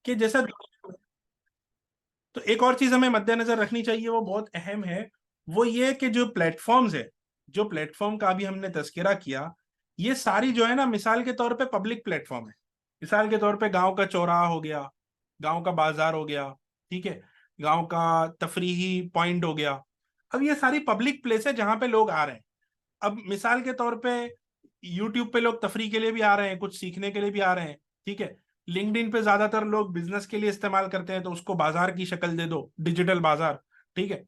कि जैसा, तो एक और चीज हमें मद्देनजर रखनी चाहिए, वो बहुत अहम है। वो ये कि जो प्लेटफॉर्म्स है, जो प्लेटफॉर्म का भी हमने तस्करा किया, ये सारी जो है ना, मिसाल के तौर पे पब्लिक प्लेटफॉर्म है। मिसाल के तौर पे गांव का चौराहा हो गया, गांव का बाजार हो गया, ठीक है, गांव का तफरीही पॉइंट हो गया। अब ये सारी पब्लिक प्लेस है जहां पे लोग आ रहे हैं। अब मिसाल के तौर पे यूट्यूब पे लोग तफरी के लिए भी आ रहे हैं, कुछ सीखने के लिए भी आ रहे हैं, ठीक है। लिंक्डइन पे ज्यादातर लोग बिजनेस के लिए इस्तेमाल करते हैं, तो उसको बाजार की शक्ल दे दो, डिजिटल बाजार, ठीक है।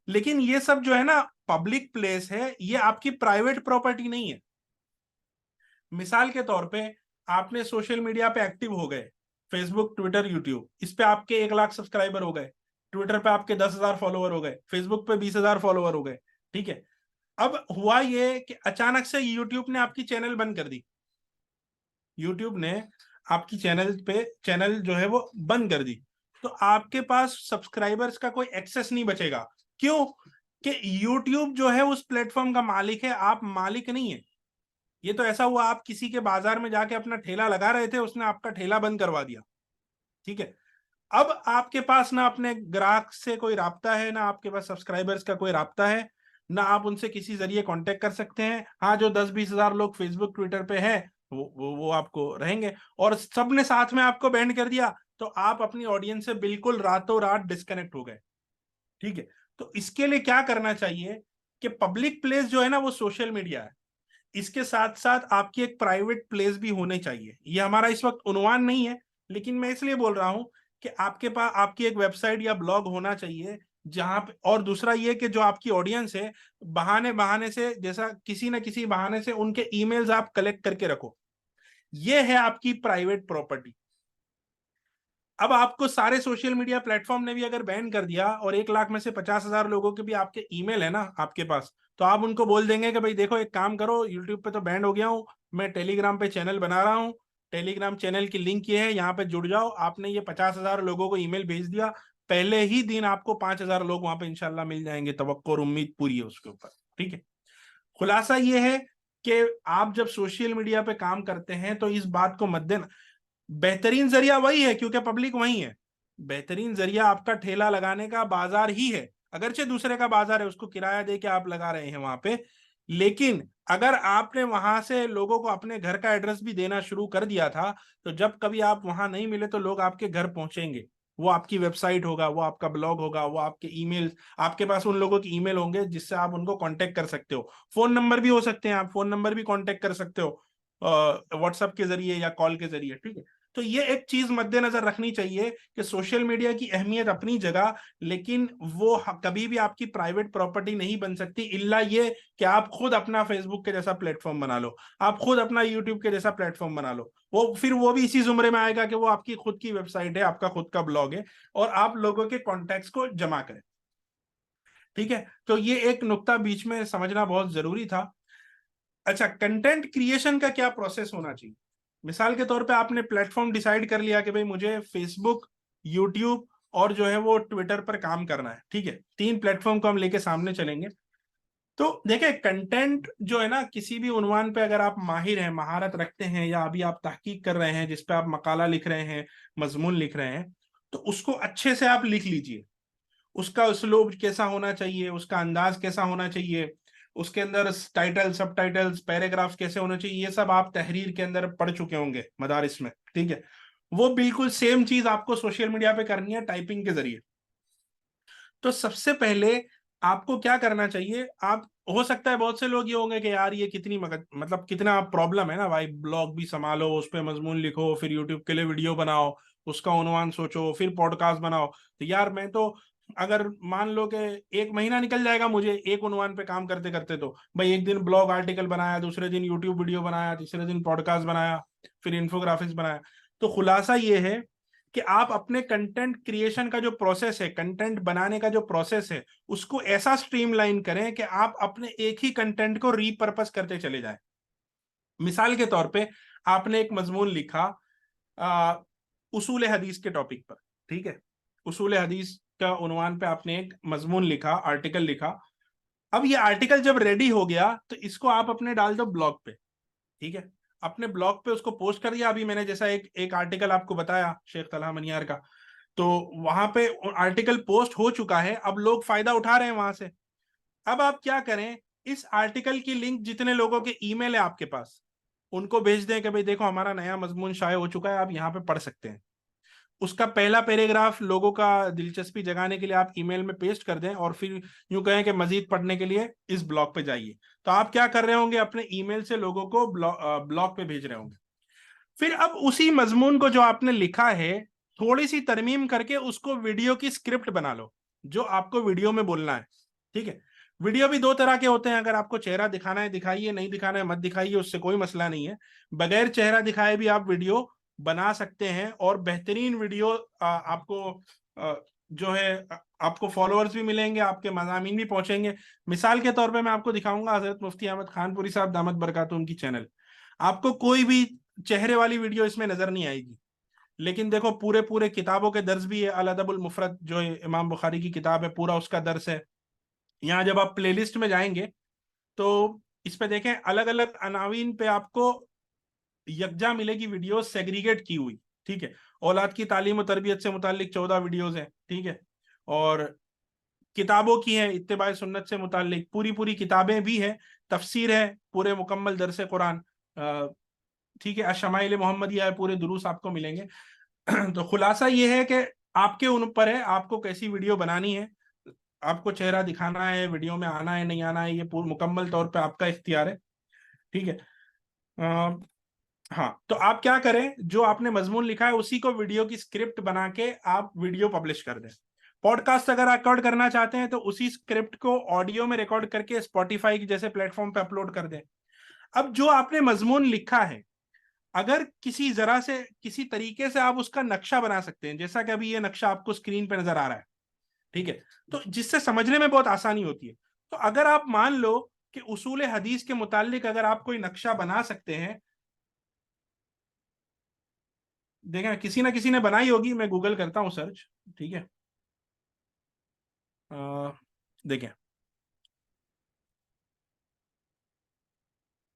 लेकिन ये सब जो है ना पब्लिक प्लेस है, ये आपकी प्राइवेट प्रॉपर्टी नहीं है। मिसाल के तौर पे आपने सोशल मीडिया पे एक्टिव हो गए, फेसबुक, ट्विटर, यूट्यूब, इस पे आपके 1 लाख सब्सक्राइबर हो गए, ट्विटर पे आपके 10,000 फॉलोवर हो गए, फेसबुक पे 20,000 फॉलोवर हो गए, ठीक है। अब हुआ ये कि अचानक से यूट्यूब ने आपकी चैनल बंद कर दी। यूट्यूब ने आपकी चैनल जो है वो बंद कर दी। तो आपके पास सब्सक्राइबर्स का कोई एक्सेस नहीं बचेगा। क्यों? कि यूट्यूब जो है उस प्लेटफॉर्म का मालिक है, आप मालिक नहीं है। ये तो ऐसा हुआ, आप किसी के बाजार में जाके अपना ठेला लगा रहे थे, उसने आपका ठेला बंद करवा दिया, ठीक है। अब आपके पास ना अपने ग्राहक से कोई राब्ता है, ना आपके पास सब्सक्राइबर्स का कोई राब्ता है, ना आप उनसे किसी जरिए कांटेक्ट कर सकते हैं। हाँ, जो 10-20 हजार लोग फेसबुक, ट्विटर पे हैं, वो आपको रहेंगे। और सबने साथ में आपको बैंड कर दिया, तो आप अपनी ऑडियंस से बिल्कुल रातों रात डिस्कनेक्ट हो गए, ठीक है। तो इसके लिए क्या करना चाहिए कि पब्लिक प्लेस जो है ना वो सोशल मीडिया है, इसके साथ साथ आपकी एक प्राइवेट प्लेस भी होने चाहिए। ये हमारा इस वक्त उन्वान नहीं है, लेकिन मैं इसलिए बोल रहा हूं कि आपके पास आपकी एक वेबसाइट या ब्लॉग होना चाहिए जहां पे, और दूसरा ये कि जो आपकी ऑडियंस है, बहाने बहाने से, जैसा किसी ना किसी बहाने से उनके ईमेल्स आप कलेक्ट करके रखो। ये है आपकी प्राइवेट प्रॉपर्टी। अब आपको सारे सोशल मीडिया प्लेटफॉर्म ने भी अगर बैन कर दिया, और 1 लाख में से 50,000 लोगों के भी आपके ईमेल है ना आपके पास, तो आप उनको बोल देंगे कि भाई देखो, एक काम करो, यूट्यूब पे तो बैंड हो गया हूँ, मैं टेलीग्राम पे चैनल बना रहा हूँ, टेलीग्राम चैनल की लिंक ये है, यहाँ पे जुड़ जाओ। आपने ये 50,000 लोगों को ईमेल भेज दिया, पहले ही दिन आपको 5,000 लोग वहां पे इंशाल्लाह मिल जाएंगे, तवक्को और उम्मीद पूरी है उसके ऊपर, ठीक है। खुलासा ये है कि आप जब सोशल मीडिया पे काम करते हैं तो इस बात को मद्देनजर, बेहतरीन जरिया वही है क्योंकि पब्लिक वही है। बेहतरीन जरिया आपका ठेला लगाने का बाजार ही है, अगरचे दूसरे का बाजार है, उसको किराया दे के आप लगा रहे हैं वहां पे। लेकिन अगर आपने वहां से लोगों को अपने घर का एड्रेस भी देना शुरू कर दिया था, तो जब कभी आप वहां नहीं मिले तो लोग आपके घर पहुंचेंगे। वो आपकी वेबसाइट होगा, वो आपका ब्लॉग होगा, वो आपके ईमेल, आपके पास उन लोगों की ईमेल होंगे जिससे आप उनको कांटेक्ट कर सकते हो। फोन नंबर भी हो सकते हैं, आप फोन नंबर भी कांटेक्ट कर सकते हो व्हाट्सएप के जरिए या कॉल के जरिए, ठीक है। तो ये एक चीज मद्देनजर रखनी चाहिए कि सोशल मीडिया की अहमियत अपनी जगह, लेकिन वो कभी भी आपकी प्राइवेट प्रॉपर्टी नहीं बन सकती, इल्ला ये कि आप खुद अपना फेसबुक के जैसा प्लेटफॉर्म बना लो, आप खुद अपना यूट्यूब के जैसा प्लेटफॉर्म बना लो। वो फिर वो भी इसी जुमरे में आएगा कि वो आपकी खुद की वेबसाइट है, आपका खुद का ब्लॉग है, और आप लोगों के कॉन्टेक्ट्स को जमा करें, ठीक है। तो ये एक नुक्ता बीच में समझना बहुत जरूरी था। अच्छा, कंटेंट क्रिएशन का क्या प्रोसेस होना चाहिए? मिसाल के तौर पे आपने प्लेटफॉर्म डिसाइड कर लिया कि भाई मुझे फेसबुक, यूट्यूब और जो है वो ट्विटर पर काम करना है, ठीक है। 3 प्लेटफॉर्म को हम लेके सामने चलेंगे। तो देखिए, कंटेंट जो है ना, किसी भी उन्वान पे अगर आप माहिर हैं, महारत रखते हैं, या अभी आप तहकीक कर रहे हैं जिस पे आप मकाला लिख रहे हैं, मजमून लिख रहे हैं, तो उसको अच्छे से आप लिख लीजिए। उसका उसलूब कैसा होना चाहिए, उसका अंदाज कैसा होना चाहिए, उसके अंदर टाइटल, सब टाइटल्स, पैराग्राफ कैसे होना चाहिए, ये सब आप तहरीर के अंदर पढ़ चुके होंगे मदारिस में, ठीक है। वो बिल्कुल सेम चीज आपको सोशल मीडिया पे करनी है टाइपिंग के जरिए। तो सबसे पहले आपको क्या करना चाहिए, आप, हो सकता है बहुत से लोग ये होंगे कि यार ये कितनी मगज, मतलब कितना प्रॉब्लम है ना भाई, ब्लॉग भी संभालो, उस पर मजमून लिखो, फिर यूट्यूब के लिए वीडियो बनाओ, उसका उन्वान सोचो, फिर पॉडकास्ट बनाओ। तो यार मैं तो, अगर मान लो कि 1 महीना निकल जाएगा मुझे एक उन्वान पे काम करते करते, तो भाई एक दिन ब्लॉग आर्टिकल बनाया, दूसरे दिन यूट्यूब वीडियो बनाया, तीसरे दिन पॉडकास्ट बनाया, फिर इन्फोग्राफिक्स बनाया। तो खुलासा ये है कि आप अपने कंटेंट क्रिएशन का जो प्रोसेस है, कंटेंट बनाने का जो प्रोसेस है, उसको ऐसा स्ट्रीमलाइन करें कि आप अपने एक ही कंटेंट को रीपर्पस करते चले जाएं। मिसाल के तौर पे आपने एक मजमून लिखा आ, उसूल हदीस के टॉपिक पर, ठीक है। उसूल हदीस का उन्वान पे आपने एक मजमून लिखा, आर्टिकल लिखा। अब ये आर्टिकल जब रेडी हो गया तो इसको आप अपने डाल दो ब्लॉग पे, ठीक है। अपने ब्लॉग पे उसको पोस्ट कर दिया। अभी मैंने जैसा एक आर्टिकल आपको बताया शेख तलहा मनियार का, तो वहां पे आर्टिकल पोस्ट हो चुका है, अब लोग फायदा उठा रहे हैं वहां से। अब आप क्या करें, इस आर्टिकल की लिंक जितने लोगों के ईमेल है आपके पास, उनको भेज दें कि भाई देखो हमारा नया मजमून शाये हो चुका है, आप यहाँ पे पढ़ सकते हैं। उसका पहला पैराग्राफ लोगों का दिलचस्पी जगाने के लिए आप ईमेल में पेस्ट कर दें, और फिर यूं कहें कि मजीद पढ़ने के लिए इस ब्लॉग पे जाइए। तो आप क्या कर रहे होंगे, अपने ईमेल से लोगों को ब्लॉग पे भेज रहे होंगे। फिर अब उसी मजमून को जो आपने लिखा है, थोड़ी सी तरमीम करके उसको वीडियो की स्क्रिप्ट बना लो, जो आपको वीडियो में बोलना है। ठीक है, वीडियो भी दो तरह के होते हैं, अगर आपको चेहरा दिखाना है दिखाइए, नहीं दिखाना है मत दिखाइए, उससे कोई मसला नहीं है। बगैर चेहरा दिखाए भी आप वीडियो बना सकते हैं, और बेहतरीन वीडियो आपको जो है आपको फॉलोअर्स भी मिलेंगे, आपके मज़ामीन भी पहुंचेंगे। मिसाल के तौर पे मैं आपको दिखाऊंगा हजरत मुफ्ती अहमद खानपुरी साहब दामत बरकातुहू उनकी चैनल, आपको कोई भी चेहरे वाली वीडियो इसमें नजर नहीं आएगी। लेकिन देखो पूरे पूरे किताबों के दर्ज भी है, अल अदबुल मुफरद जो इमाम बुखारी की किताब है, पूरा उसका दर्स है। यहाँ जब आप प्लेलिस्ट में जाएंगे तो इस पे देखें, अलग अलग अनावीन पे आपको यकजा मिलेगी वीडियो सेग्रीगेट की हुई। ठीक है, औलाद की तालीम और तरबियत से मुतालिक 14 वीडियोस हैं। ठीक है, और किताबों की है, इत्तिबाए सुन्नत से मुतालिक पूरी पूरी किताबें भी हैं, तफसीर है, पूरे मुकम्मल दरस कुरान। ठीक है, अशमाइल मोहम्मदिया है, पूरे दुरूस आपको मिलेंगे। तो खुलासा ये है कि आपके उन पर है, आपको कैसी वीडियो बनानी है, आपको चेहरा दिखाना है, वीडियो में आना है नहीं आना है, ये पूर्ण मुकम्मल तौर पे आपका इख्तियार है। ठीक है, हाँ, तो आप क्या करें, जो आपने मजमून लिखा है उसी को वीडियो की स्क्रिप्ट बना के आप वीडियो पब्लिश कर दें। पॉडकास्ट अगर रिकॉर्ड करना चाहते हैं तो उसी स्क्रिप्ट को ऑडियो में रिकॉर्ड करके स्पॉटिफाई की जैसे प्लेटफॉर्म पे अपलोड कर दें। अब जो आपने मजमून लिखा है, अगर किसी जरा से किसी तरीके से आप उसका नक्शा बना सकते हैं, जैसा कि अभी ये नक्शा आपको स्क्रीन पे नजर आ रहा है। ठीक है, तो जिससे समझने में बहुत आसानी होती है। तो अगर आप मान लो कि उसूल हदीस के मुतालिक अगर आप कोई नक्शा बना सकते हैं, देखें किसी ना किसी ने बनाई होगी, मैं गूगल करता हूं सर्च। ठीक है, देखें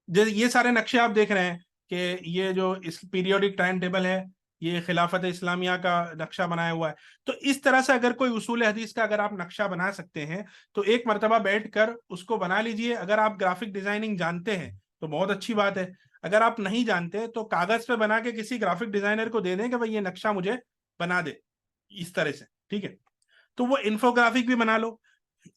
जैसे ये सारे नक्शे आप देख रहे हैं कि ये जो इस पीरियोडिक टाइम टेबल है, ये खिलाफत इस्लामिया का नक्शा बनाया हुआ है। तो इस तरह से अगर कोई उसूल हदीस का अगर आप नक्शा बना सकते हैं तो एक मरतबा बैठ कर उसको बना लीजिए। अगर आप ग्राफिक डिजाइनिंग जानते हैं तो बहुत अच्छी बात है, अगर आप नहीं जानते तो कागज पे बना के किसी ग्राफिक डिजाइनर को दे दें कि भाई ये नक्शा मुझे बना दे इस तरह से। ठीक है, तो वो इंफोग्राफिक भी बना लो।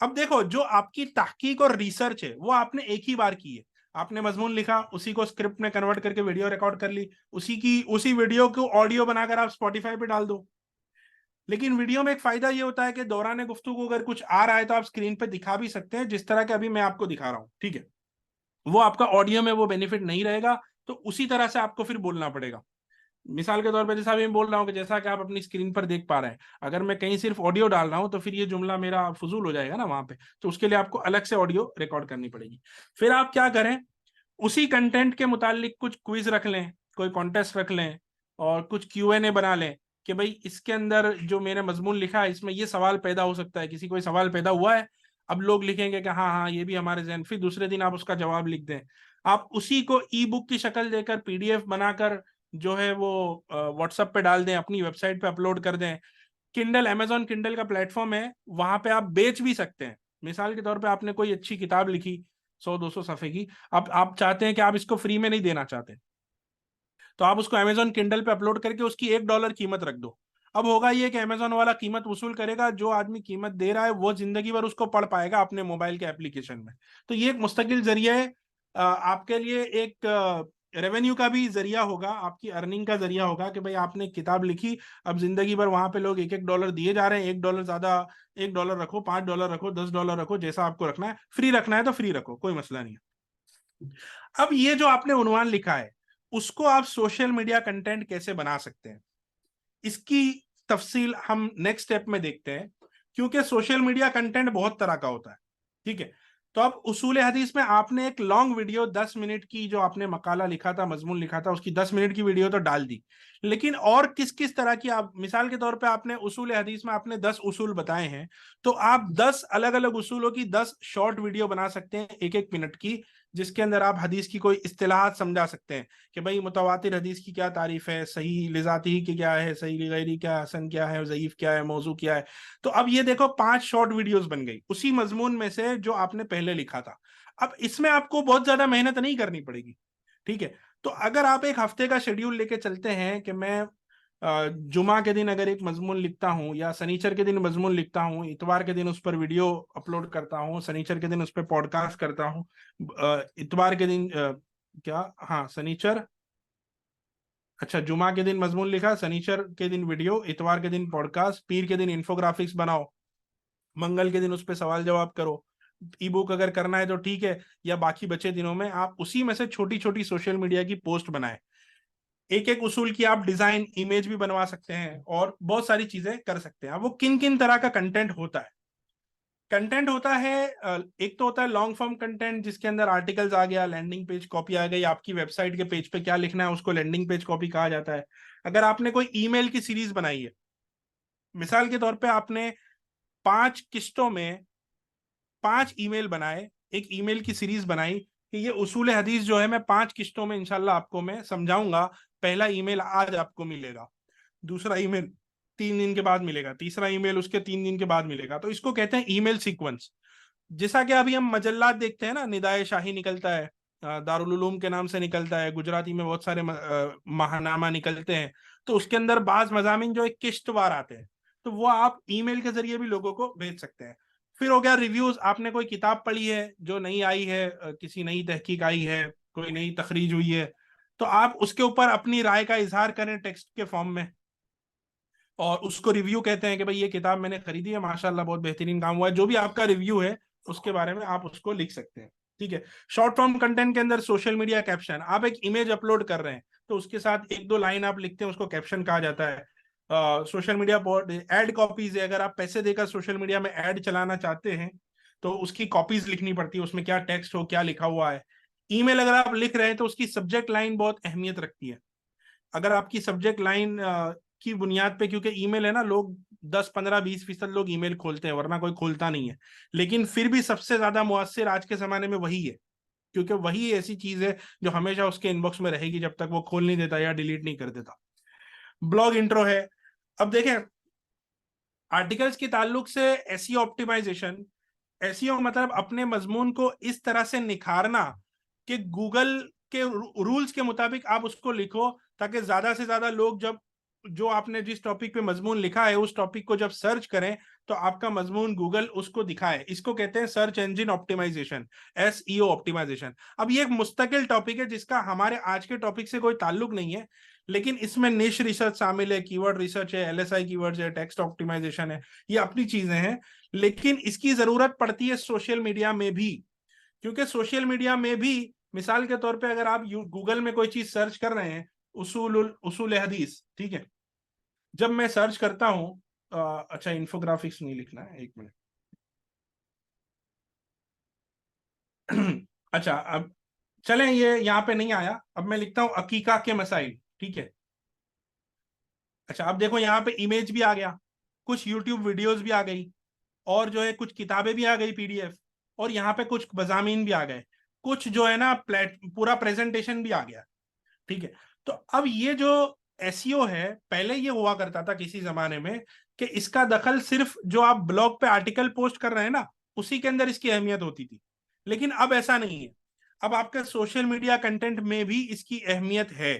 अब देखो, जो आपकी तहकीक और रिसर्च है वो आपने एक ही बार की है, आपने मजमून लिखा, उसी को स्क्रिप्ट में कन्वर्ट करके वीडियो रिकॉर्ड कर ली, उसी वीडियो को ऑडियो बनाकर आप स्पॉटिफाई पे डाल दो। लेकिन वीडियो में एक फायदा ये होता है कि दौरान गुफ्तगू अगर कुछ आ रहा है तो आप स्क्रीन पे दिखा भी सकते हैं, जिस तरह के अभी मैं आपको दिखा रहा हूं। ठीक है, वो आपका ऑडियो में वो बेनिफिट नहीं रहेगा, तो उसी तरह से आपको फिर बोलना पड़ेगा। मिसाल के तौर पे जैसा मैं बोल रहा हूँ कि जैसा कि आप अपनी स्क्रीन पर देख पा रहे हैं, अगर मैं कहीं सिर्फ ऑडियो डाल रहा हूं तो फिर ये जुमला मेरा फजूल हो जाएगा ना वहां पे, तो उसके लिए आपको अलग से ऑडियो रिकॉर्ड करनी पड़ेगी। फिर आप क्या करें, उसी कंटेंट के मुतालिक कुछ क्विज रख लें, कोई कॉन्टेस्ट रख लें, और कुछ Q&A बना लें कि भाई इसके अंदर जो मैंने मजमून लिखा है इसमें ये सवाल पैदा हो सकता है, किसी कोई सवाल पैदा हुआ है, अब लोग लिखेंगे कि हाँ हाँ ये भी हमारे जहन, फिर दूसरे दिन आप उसका जवाब लिख दें। आप उसी को ई बुक की शक्ल देकर PDF बनाकर जो है वो व्हाट्सएप पे डाल दें, अपनी वेबसाइट पे अपलोड कर दें। किंडल, अमेजॉन किंडल का प्लेटफॉर्म है, वहां पे आप बेच भी सकते हैं। मिसाल के तौर पे आपने कोई अच्छी किताब लिखी 100-200 सफ़े की, अब आप चाहते हैं कि आप इसको फ्री में नहीं देना चाहते, तो आप उसको अमेजॉन किंडल पे अपलोड करके उसकी $1 कीमत रख दो। अब होगा ये कि अमेजोन वाला कीमत वसूल करेगा, जो आदमी कीमत दे रहा है वो जिंदगी भर उसको पढ़ पाएगा अपने मोबाइल के एप्लीकेशन में। तो ये एक मुस्तकिल जरिया है, आपके लिए एक रेवेन्यू का भी जरिया होगा, आपकी अर्निंग का जरिया होगा कि भाई आपने किताब लिखी, अब जिंदगी भर वहां पे लोग $1 दिए जा रहे हैं, $1 ज्यादा, $1 रखो, $5 रखो, $10 रखो, जैसा आपको रखना है, फ्री रखना है तो फ्री रखो, कोई मसला नहीं है। अब ये जो आपने उन्वान लिखा है उसको आप सोशल मीडिया कंटेंट कैसे बना सकते हैं, इसकी तफसील हम नेक्स्ट स्टेप में देखते हैं, क्योंकि सोशल मीडिया कंटेंट बहुत तरह का होता है। ठीक है, तो अब उसूल हदीस में आपने एक लॉन्ग वीडियो 10 मिनट की, जो आपने मकाला लिखा था, मजमून लिखा था, उसकी 10 मिनट की वीडियो तो डाल दी, लेकिन और किस किस तरह की, आप मिसाल के तौर पे आपने उसूल हदीस में आपने 10 उसूल बताए हैं, तो आप 10 अलग अलग उसूलों की 10 शॉर्ट वीडियो बना सकते हैं, 1-1 मिनट की, जिसके अंदर आप हदीस की कोई इस्तिलाहात समझा सकते हैं कि भाई मुतवातिर हदीस की क्या तारीफ है, सही लिजाती की क्या है, सही गैरी क्या, हसन क्या है, ज़ईफ क्या है, मौजू क्या है। तो अब ये देखो 5 शॉर्ट वीडियोस बन गई उसी मजमून में से जो आपने पहले लिखा था। अब इसमें आपको बहुत ज्यादा मेहनत नहीं करनी पड़ेगी, ठीक है। तो अगर आप एक हफ्ते का शेड्यूल लेके चलते हैं कि मैं जुमा के दिन अगर एक मजमून लिखता हूँ, या सनीचर के दिन मजमून लिखता हूँ, इतवार के दिन उस पर वीडियो अपलोड करता हूँ, सनीचर के दिन उस पर पॉडकास्ट करता हूँ, इतवार के दिन क्या, हाँ सनीचर, अच्छा जुमा के दिन मजमून लिखा, सनीचर के दिन वीडियो, इतवार के दिन पॉडकास्ट, पीर के दिन इन्फोग्राफिक्स बनाओ, मंगल के दिन उस पर सवाल जवाब करो, ई बुक अगर करना है तो ठीक है, या बाकी बचे दिनों में आप उसी में से छोटी छोटी सोशल मीडिया की पोस्ट बनाए। एक एक उसूल की आप डिजाइन इमेज भी बनवा सकते हैं और बहुत सारी चीजें कर सकते हैं। अब वो किन किन तरह का कंटेंट होता है, कंटेंट होता है एक तो होता है लॉन्ग फॉर्म कंटेंट जिसके अंदर आर्टिकल्स आ गया, लैंडिंग पेज कॉपी आ गई, आपकी वेबसाइट के पेज पे क्या लिखना है उसको लैंडिंग पेज कॉपी कहा जाता है। अगर आपने कोई ईमेल की सीरीज बनाई है, मिसाल के तौर पे आपने 5 किस्तों में 5 ईमेल बनाए, एक ईमेल की सीरीज बनाई कि ये उसूल हदीस जो है मैं 5 किस्तों में इंशाल्लाह आपको मैं समझाऊंगा। पहला ईमेल आज आपको मिलेगा, दूसरा ईमेल 3 दिन के बाद मिलेगा, तीसरा ईमेल उसके 3 दिन के बाद मिलेगा। तो इसको कहते हैं ईमेल सीक्वेंस। जैसा कि अभी हम मजल्लात देखते हैं ना, निदाए शाही निकलता है, दारुल उलूम के नाम से निकलता है, गुजराती में बहुत सारे महानामा निकलते हैं। तो उसके अंदर बाज मजामिन जो एक किश्तवार आते हैं, तो वो आप ईमेल के जरिए भी लोगों को भेज सकते हैं। फिर हो गया रिव्यूज, आपने कोई किताब पढ़ी है जो नई आई है, किसी नई तहकीक आई है, कोई नई तखरीज हुई है, तो आप उसके ऊपर अपनी राय का इजहार करें टेक्स्ट के फॉर्म में, और उसको रिव्यू कहते हैं कि भाई ये किताब मैंने खरीदी है, माशाल्लाह बहुत बेहतरीन काम हुआ है। जो भी आपका रिव्यू है उसके बारे में आप उसको लिख सकते हैं, ठीक है। शॉर्ट फॉर्म कंटेंट के अंदर सोशल मीडिया कैप्शन, आप एक इमेज अपलोड कर रहे हैं तो उसके साथ एक दो लाइन आप लिखते हैं, उसको कैप्शन कहा जाता है। सोशल मीडिया एड कॉपीज है, अगर आप पैसे देकर सोशल मीडिया में एड चलाना चाहते हैं तो उसकी कॉपीज लिखनी पड़ती है, उसमें क्या टेक्स्ट हो, क्या लिखा हुआ है। ईमेल अगर आप लिख रहे हैं तो उसकी सब्जेक्ट लाइन बहुत अहमियत रखती है। अगर आपकी सब्जेक्ट लाइन की बुनियाद पे, क्योंकि ईमेल है ना, लोग 10 15 20% लोग ईमेल खोलते हैं, वरना कोई खोलता नहीं है, लेकिन फिर भी सबसे ज्यादा मुअस्सिर आज के जमाने में वही है, क्योंकि वही ऐसी चीज है जो हमेशा उसके इनबॉक्स में रहेगी जब तक वो खोल नहीं देता या डिलीट नहीं कर देता। ब्लॉग इंट्रो है। अब देखें, आर्टिकल्स के ताल्लुक से एसईओ ऑप्टिमाइजेशन, एसईओ मतलब अपने मजमून को इस तरह से निखारना कि गूगल के रूल्स के मुताबिक आप उसको लिखो, ताकि ज्यादा से ज्यादा लोग जब जो आपने जिस टॉपिक पे मजमून लिखा है उस टॉपिक को जब सर्च करें तो आपका मजमून गूगल उसको दिखाए। इसको कहते हैं search engine optimization, SEO optimization. अब ये एक मुस्तकिल टॉपिक है जिसका हमारे आज के टॉपिक से कोई ताल्लुक नहीं है, लेकिन इसमें निश रिसर्च शामिल है, कीवर्ड रिसर्च है, एलएसआई कीवर्ड्स है, टेक्स्ट ऑप्टिमाइजेशन है, ये अपनी चीजें हैं। लेकिन इसकी जरूरत पड़ती है सोशल मीडिया में भी, क्योंकि सोशल मीडिया में भी मिसाल के तौर पे अगर आप गूगल में कोई चीज सर्च कर रहे हैं, उसूल हदीस, ठीक है, जब मैं सर्च करता हूं, अच्छा इन्फोग्राफिक्स नहीं लिखना है, एक मिनट। अच्छा अब चलें, ये यहाँ पे नहीं आया, अब मैं लिखता हूं अकीका के मसाइल, ठीक है। अच्छा अब देखो यहाँ पे इमेज भी आ गया, कुछ यूट्यूब वीडियोस भी आ गई, और जो है कुछ किताबें भी आ गई पीडीएफ, और यहाँ पे कुछ मजामीन भी आ गए, कुछ जो है ना पूरा प्रेजेंटेशन भी आ गया, ठीक है। तो अब ये जो एसईओ है, पहले ये हुआ करता था किसी जमाने में कि इसका दखल सिर्फ जो आप ब्लॉग पे आर्टिकल पोस्ट कर रहे हैं ना उसी के अंदर इसकी अहमियत होती थी, लेकिन अब ऐसा नहीं है। अब आपके सोशल मीडिया कंटेंट में भी इसकी अहमियत है।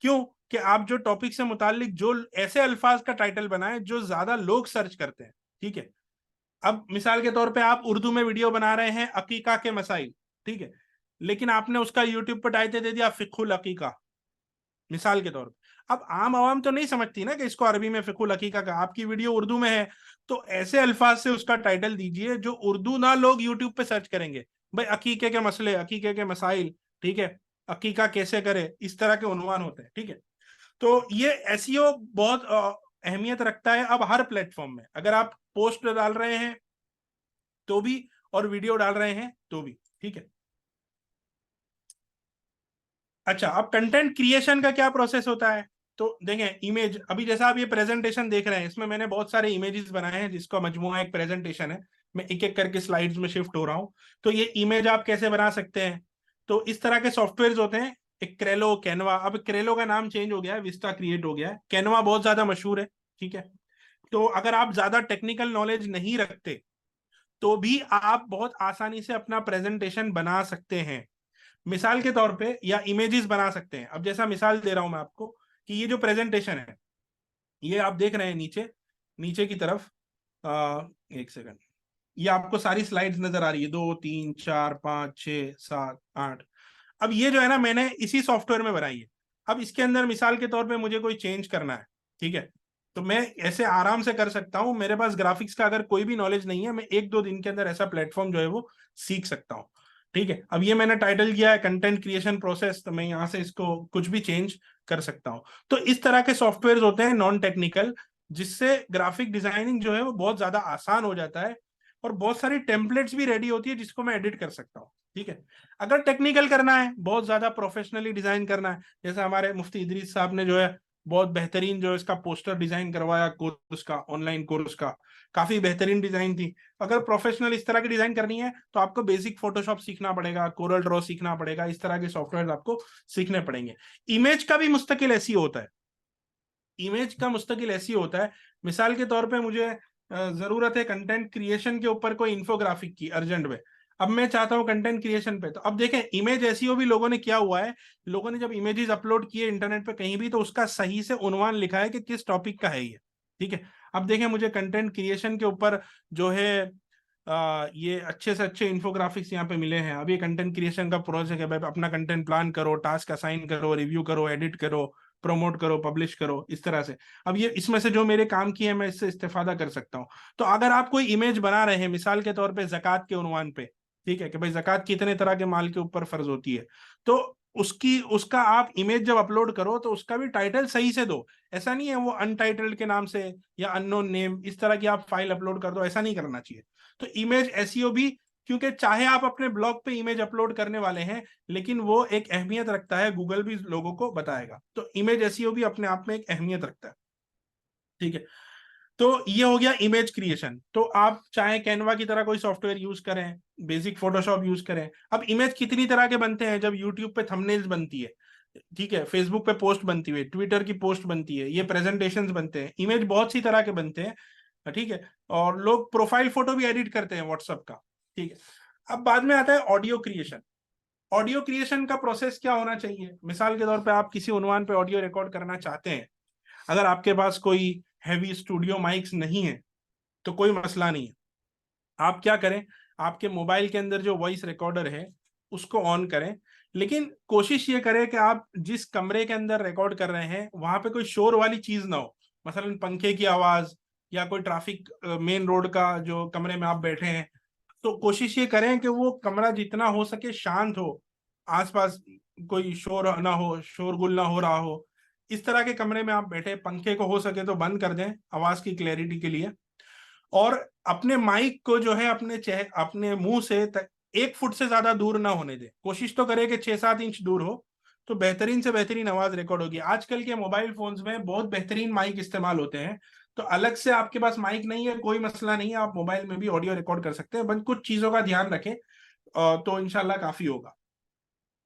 क्यों? कि आप जो टॉपिक से मुतालिक जो ऐसे अल्फाज का टाइटल बनाए जो ज्यादा लोग सर्च करते हैं, ठीक है। अब मिसाल के तौर पे आप उर्दू में वीडियो बना रहे हैं अकीका के मसाइल, ठीक है, लेकिन आपने उसका यूट्यूब पर टाइटल दे दिया फिकुल अकीका, मिसाल के तौर पे। अब आम आवाम तो नहीं समझती ना कि इसको अरबी में फिकुल हकीका का, आपकी वीडियो उर्दू में है, तो ऐसे अल्फाज से उसका टाइटल दीजिए जो उर्दू ना लोग यूट्यूब पे सर्च करेंगे, भाई अकीके के मसले, अकीके के मसाइल, ठीक है, अकीका कैसे करे, इस तरह के उन्वान होते हैं, ठीक है। तो ये एसईओ बहुत अहमियत रखता है अब हर प्लेटफॉर्म में, अगर आप पोस्ट डाल रहे हैं तो भी, और वीडियो डाल रहे हैं तो भी, ठीक है। अच्छा अब कंटेंट क्रिएशन का क्या प्रोसेस होता है, तो देखें इमेज, अभी जैसा आप ये प्रेजेंटेशन देख रहे हैं इसमें मैंने बहुत सारे इमेजेस बनाए हैं जिसका मजमूआ एक प्रेजेंटेशन है। मैं एक एक करके स्लाइड्स में शिफ्ट हो रहा हूं। तो ये इमेज आप कैसे बना सकते हैं, तो इस तरह के सॉफ्टवेयर होते हैं, एक क्रेलो, कैनवा। अब क्रेलो का नाम चेंज हो गया है, विस्टा क्रिएट हो गया है। कैनवा बहुत ज्यादा मशहूर है, ठीक है। तो अगर आप ज्यादा टेक्निकल नॉलेज नहीं रखते तो भी आप बहुत आसानी से अपना प्रेजेंटेशन बना सकते हैं। मिसाल के तौर पे, या इमेजेस बना सकते हैं। अब जैसा मिसाल दे रहा हूं मैं आपको कि ये जो प्रेजेंटेशन है, ये आप देख रहे हैं नीचे, नीचे की तरफ, एक सेकंड, ये आपको सारी स्लाइड्स नजर आ रही है, 2 3 4 5 6 7 8। अब ये जो है ना, मैंने इसी सॉफ्टवेयर में बनाई है। अब इसके अंदर मिसाल के तौर पे मुझे कोई चेंज करना है, ठीक है, तो मैं ऐसे आराम से कर सकता हूं। मेरे पास ग्राफिक्स का अगर कोई भी नॉलेज नहीं है, मैं 1 2 दिन के अंदर ऐसा प्लेटफॉर्म जो है वो सीख सकता हूं, ठीक है। अब ये मैंने टाइटल किया है कंटेंट क्रिएशन प्रोसेस, तो मैं यहाँ से इसको कुछ भी चेंज कर सकता हूं। तो इस तरह के सॉफ्टवेयर होते हैं नॉन टेक्निकल, जिससे ग्राफिक डिजाइनिंग जो है वो बहुत ज्यादा आसान हो जाता है, और बहुत सारी टेम्पलेट्स भी रेडी होती है जिसको मैं एडिट कर सकता हूँ, ठीक है। अगर टेक्निकल करना है, बहुत ज्यादा प्रोफेशनली डिजाइन करना है, जैसे हमारे मुफ्ती इदरीस साहब ने जो है बहुत बेहतरीन जो इसका पोस्टर डिजाइन करवाया कोर्स का, ऑनलाइन कोर्स का, काफी बेहतरीन डिजाइन थी। अगर प्रोफेशनल इस तरह की डिजाइन करनी है तो आपको बेसिक फोटोशॉप सीखना पड़ेगा, कोरल ड्रॉ सीखना पड़ेगा, इस तरह के सॉफ्टवेयर आपको सीखने पड़ेंगे। इमेज का भी मुस्तकिल ऐसी होता है, इमेज का मुस्तकिल ऐसी होता है। मिसाल के तौर पे मुझे जरूरत है कंटेंट क्रिएशन के ऊपर कोई इंफोग्राफिक की अर्जेंट में। अब मैं चाहता हूं कंटेंट क्रिएशन पे, तो अब देखें इमेज एसईओ भी लोगों ने किया हुआ है। लोगों ने जब इमेजेस अपलोड किए इंटरनेट पे कहीं भी, तो उसका सही से उन्वान लिखा है कि किस टॉपिक का है ये, ठीक है। अब देखें मुझे कंटेंट क्रिएशन के ऊपर जो है ये अच्छे से अच्छे इन्फोग्राफिक्स यहाँ पे मिले हैं। अब ये कंटेंट क्रिएशन का प्रोसेस है, भाई अपना कंटेंट प्लान करो, टास्क असाइन करो, रिव्यू करो, एडिट करो, प्रमोट करो, पब्लिश करो, इस तरह से। अब ये इसमें से जो मेरे काम की है मैं इससे इस्तेफादा कर सकता हूँ। तो अगर आप कोई इमेज बना रहे हैं, मिसाल के तौर पे जक़ात के उन्वान पे, ठीक है, कि भाई जक़ात कितने तरह के माल के ऊपर फर्ज होती है, तो उसका आप इमेज जब अपलोड करो तो उसका भी टाइटल सही से दो। ऐसा नहीं है वो अनटाइटल्ड के नाम से या अननोन नेम इस तरह की आप फाइल अपलोड कर दो, ऐसा नहीं करना चाहिए। तो इमेज एसईओ भी, क्योंकि चाहे आप अपने ब्लॉग पे इमेज अपलोड करने वाले हैं, लेकिन वो एक अहमियत रखता है, गूगल भी लोगों को बताएगा। तो इमेज एसईओ भी अपने आप में एक अहमियत रखता है, ठीक है। तो ये हो गया इमेज क्रिएशन। तो आप चाहे कैनवा की तरह कोई सॉफ्टवेयर यूज करें, बेसिक फोटोशॉप यूज करें। अब इमेज कितनी तरह के बनते हैं, जब यूट्यूब पे थंबनेल्स बनती है, ठीक है, फेसबुक पे पोस्ट बनती है, ट्विटर की पोस्ट बनती है, ये प्रेजेंटेशंस बनते हैं, इमेज बहुत सी तरह के बनते हैं, ठीक है। और लोग प्रोफाइल फोटो भी एडिट करते हैं व्हाट्सएप का, ठीक है। अब बाद में आता है ऑडियो क्रिएशन। ऑडियो क्रिएशन का प्रोसेस क्या होना चाहिए? मिसाल के तौर पे आप किसी उन्वान पे ऑडियो रिकॉर्ड करना चाहते हैं, अगर आपके पास कोई हैवी स्टूडियो माइक्स नहीं है तो कोई मसला नहीं है। आप क्या करें, आपके मोबाइल के अंदर जो वॉइस रिकॉर्डर है उसको ऑन करें, लेकिन कोशिश ये करें कि आप जिस कमरे के अंदर रिकॉर्ड कर रहे हैं वहां पे कोई शोर वाली चीज ना हो, मसलन पंखे की आवाज या कोई ट्रैफिक, मेन रोड का जो कमरे में आप बैठे हैं। तो कोशिश ये करें कि वो कमरा जितना हो सके शांत हो, आसपास कोई शोर ना हो, शोरगुल ना हो रहा हो। इस तरह के कमरे में आप बैठे, पंखे को हो सके तो बंद कर दें आवाज की क्लैरिटी के लिए। और अपने माइक को जो है अपने मुंह से 1 फुट से ज्यादा दूर ना होने दें। कोशिश तो करें कि 6 7 इंच दूर हो, तो बेहतरीन से बेहतरीन आवाज रिकॉर्ड होगी। आजकल के मोबाइल फोन्स में बहुत बेहतरीन माइक इस्तेमाल होते हैं। तो अलग से आपके पास माइक नहीं है, कोई मसला नहीं है, आप मोबाइल में भी ऑडियो रिकॉर्ड कर सकते हैं, बस कुछ चीजों का ध्यान रखें, तो इंशाल्लाह काफी होगा।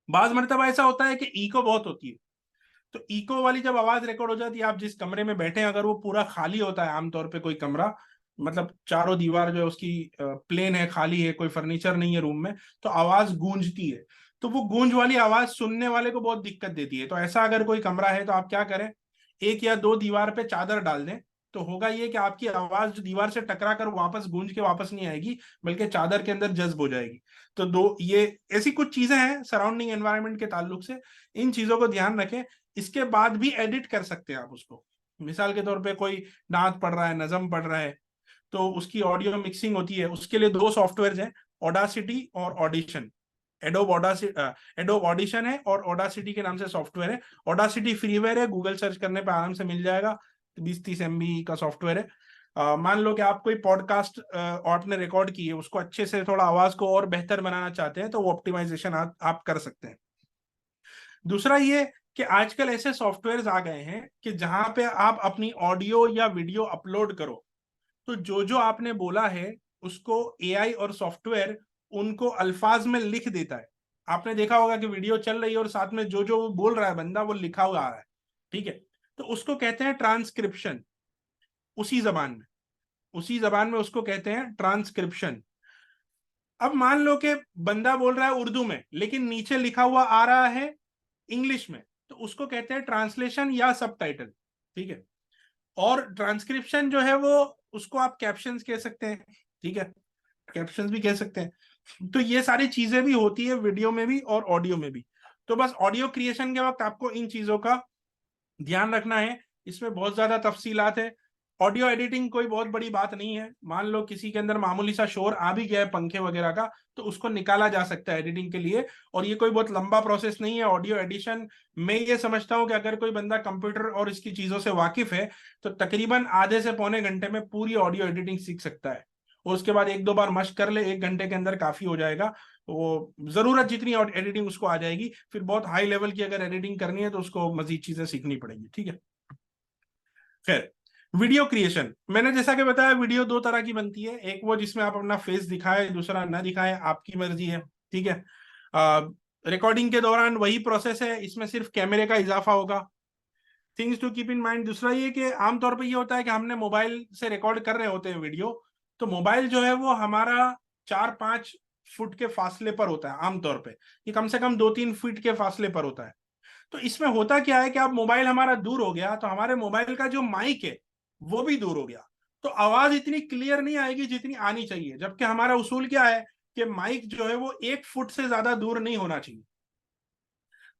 बाज मरतबा ऐसा होता है कि इको बहुत होती है। तो इको वाली जब आवाज रिकॉर्ड हो जाती है, आप जिस कमरे में बैठे हैं अगर वो पूरा खाली होता है, आमतौर पे कोई कमरा, मतलब चारों दीवार जो है उसकी प्लेन है, खाली है, कोई फर्नीचर नहीं है रूम में, तो आवाज गूंजती है। तो वो गूंज वाली आवाज सुनने वाले को बहुत दिक्कत देती है। तो ऐसा अगर कोई कमरा है तो आप क्या करें, 1 या 2 दीवार पे चादर डाल दें। तो होगा ये कि आपकी आवाज जो दीवार से टकरा कर वापस गूंज के वापस नहीं आएगी, बल्कि चादर के अंदर जज्ब हो जाएगी। तो ये ऐसी कुछ चीजें हैं सराउंडिंग एनवायरनमेंट के ताल्लुक से, इन चीजों को ध्यान रखें। इसके बाद भी एडिट कर सकते हैं आप उसको। मिसाल के तौर पे कोई नात पढ़ रहा है, नज़म पढ़ रहा है, तो उसकी ऑडियो मिक्सिंग होती है, उसके लिए 2 सॉफ्टवेयर हैं, ऑडासिटी और ऑडिशन। एडोब ऑडिशन है और ऑडासिटी के नाम से सॉफ्टवेयर है। ऑडासिटी फ्रीवेयर है, गूगल सर्च करने पर आराम से मिल जाएगा, 20 30 MB का सॉफ्टवेयर है। मान लो कि आप कोई पॉडकास्ट आपने रिकॉर्ड की है, उसको अच्छे से थोड़ा आवाज को और बेहतर बनाना चाहते हैं, तो वो ऑप्टिमाइजेशन आप कर सकते हैं। दूसरा ये कि आजकल ऐसे सॉफ्टवेयर्स आ गए हैं कि जहां पे आप अपनी ऑडियो या वीडियो अपलोड करो, तो जो जो आपने बोला है उसको एआई और सॉफ्टवेयर उनको अल्फाज में लिख देता है। आपने देखा होगा कि वीडियो चल रही है और साथ में जो जो वो बोल रहा है बंदा वो लिखा हुआ आ रहा है, ठीक है। तो उसको कहते हैं ट्रांसक्रिप्शन। उसी जबान में, उसी जबान में उसको कहते हैं ट्रांसक्रिप्शन। अब मान लो कि बंदा बोल रहा है उर्दू में लेकिन नीचे लिखा हुआ आ रहा है इंग्लिश में, तो उसको कहते हैं ट्रांसलेशन या सबटाइटल, ठीक है। और ट्रांसक्रिप्शन जो है वो, उसको आप कैप्शंस कह सकते हैं, ठीक है, कैप्शंस भी कह सकते हैं। तो ये सारी चीजें भी होती है वीडियो में भी और ऑडियो में भी। तो बस ऑडियो क्रिएशन के वक्त आपको इन चीजों का ध्यान रखना है। इसमें बहुत ज्यादा तफसीलात है। ऑडियो एडिटिंग कोई बहुत बड़ी बात नहीं है। मान लो किसी के अंदर मामूली सा शोर आ भी गया है पंखे वगैरह का, तो उसको निकाला जा सकता है एडिटिंग के लिए। और ये कोई बहुत लंबा प्रोसेस नहीं है ऑडियो एडिशन। मैं ये समझता हूँ कि अगर कोई बंदा कंप्यूटर और इसकी चीजों से वाकिफ है तो तकरीबन आधे से पौने घंटे में पूरी ऑडियो एडिटिंग सीख सकता है। और उसके बाद एक दो बार मश्क कर ले, 1 घंटे के अंदर काफी हो जाएगा। वो जरूरत जितनी एडिटिंग उसको आ जाएगी। फिर बहुत हाई लेवल की अगर एडिटिंग करनी है तो उसको मजीद चीजें सीखनी पड़ेगी, ठीक है। खैर, वीडियो क्रिएशन मैंने जैसा कि बताया, वीडियो दो तरह की बनती है। एक वो जिसमें आप अपना फेस दिखाए, दूसरा ना दिखाए, आपकी मर्जी है, ठीक है। रिकॉर्डिंग के दौरान वही प्रोसेस है, इसमें सिर्फ कैमरे का इजाफा होगा। Things to keep in mind दूसरा ये कि आमतौर पर ये होता है कि हमने मोबाइल से रिकॉर्ड कर रहे होते हैं वीडियो, तो मोबाइल जो है वो हमारा 4-5 फुट के फासले पर होता है आमतौर पे। ये कम से कम 2-3 फीट के फासले पर होता है। तो इसमें होता क्या है कि अब मोबाइल हमारा दूर हो गया तो हमारे मोबाइल का जो माइक है वो भी दूर हो गया। तो आवाज इतनी क्लियर नहीं आएगी जितनी आनी चाहिए, जबकि हमारा उसूल क्या है कि माइक जो है वो 1 फुट से ज्यादा दूर नहीं होना चाहिए।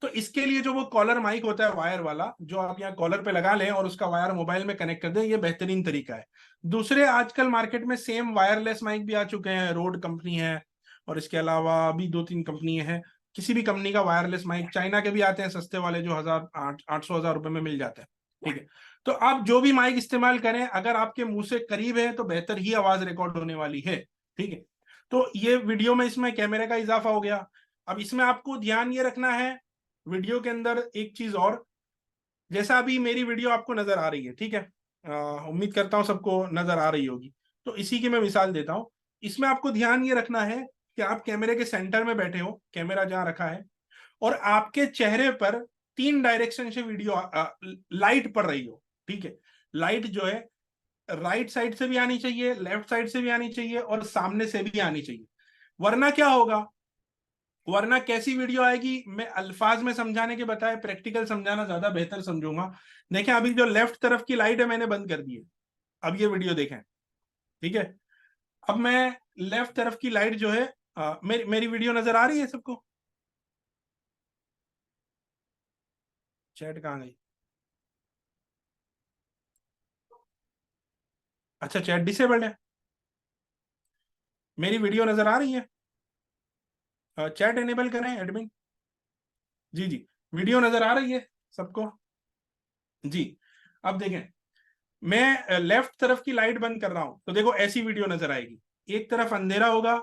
तो इसके लिए जो वो कॉलर माइक होता है वायर वाला, जो आप यहाँ कॉलर पे लगा लें और उसका वायर मोबाइल में कनेक्ट कर दें, ये बेहतरीन तरीका है। दूसरे आजकल मार्केट में सेम वायरलेस माइक भी आ चुके हैं। रोड कंपनी है और इसके अलावा भी 2-3 कंपनी है। किसी भी कंपनी का वायरलेस माइक, चाइना के भी आते हैं सस्ते वाले जो 800-1000 रुपए में मिल जाते हैं, ठीक है। तो आप जो भी माइक इस्तेमाल करें, अगर आपके मुंह से करीब है तो बेहतर ही आवाज रिकॉर्ड होने वाली है, ठीक है। तो ये वीडियो में इसमें कैमरे का इजाफा हो गया। अब इसमें आपको ध्यान ये रखना है वीडियो के अंदर एक चीज और। जैसा अभी मेरी वीडियो आपको नजर आ रही है, ठीक है, उम्मीद करता हूं सबको नजर आ रही होगी। तो इसी की मैं मिसाल देता हूं। इसमें आपको ध्यान ये रखना है कि आप कैमरे के सेंटर में बैठे हो, कैमरा जहां रखा है, और आपके चेहरे पर 3 डायरेक्शन से वीडियो लाइट पड़ रही हो, ठीक है। लाइट जो है राइट साइड से भी आनी चाहिए, लेफ्ट साइड से भी आनी चाहिए और सामने से भी आनी चाहिए। वरना क्या होगा, वरना कैसी वीडियो आएगी, मैं अल्फाज में समझाने के बजाय प्रैक्टिकल समझाना ज्यादा बेहतर समझूंगा। देखें, अभी जो लेफ्ट तरफ की लाइट है मैंने बंद कर दी है। अब ये वीडियो देखें, ठीक है। अब मैं लेफ्ट तरफ की लाइट जो है, मेरी वीडियो नजर आ रही है सबको? चैट कहाँ गई? अच्छा, चैट डिसेबल्ड है। मेरी वीडियो नजर आ रही है? चैट एनेबल करें एडमिन। जी जी, वीडियो नजर आ रही है सबको? जी। अब देखें, मैं लेफ्ट तरफ की लाइट बंद कर रहा हूं तो देखो ऐसी वीडियो नजर आएगी। एक तरफ अंधेरा होगा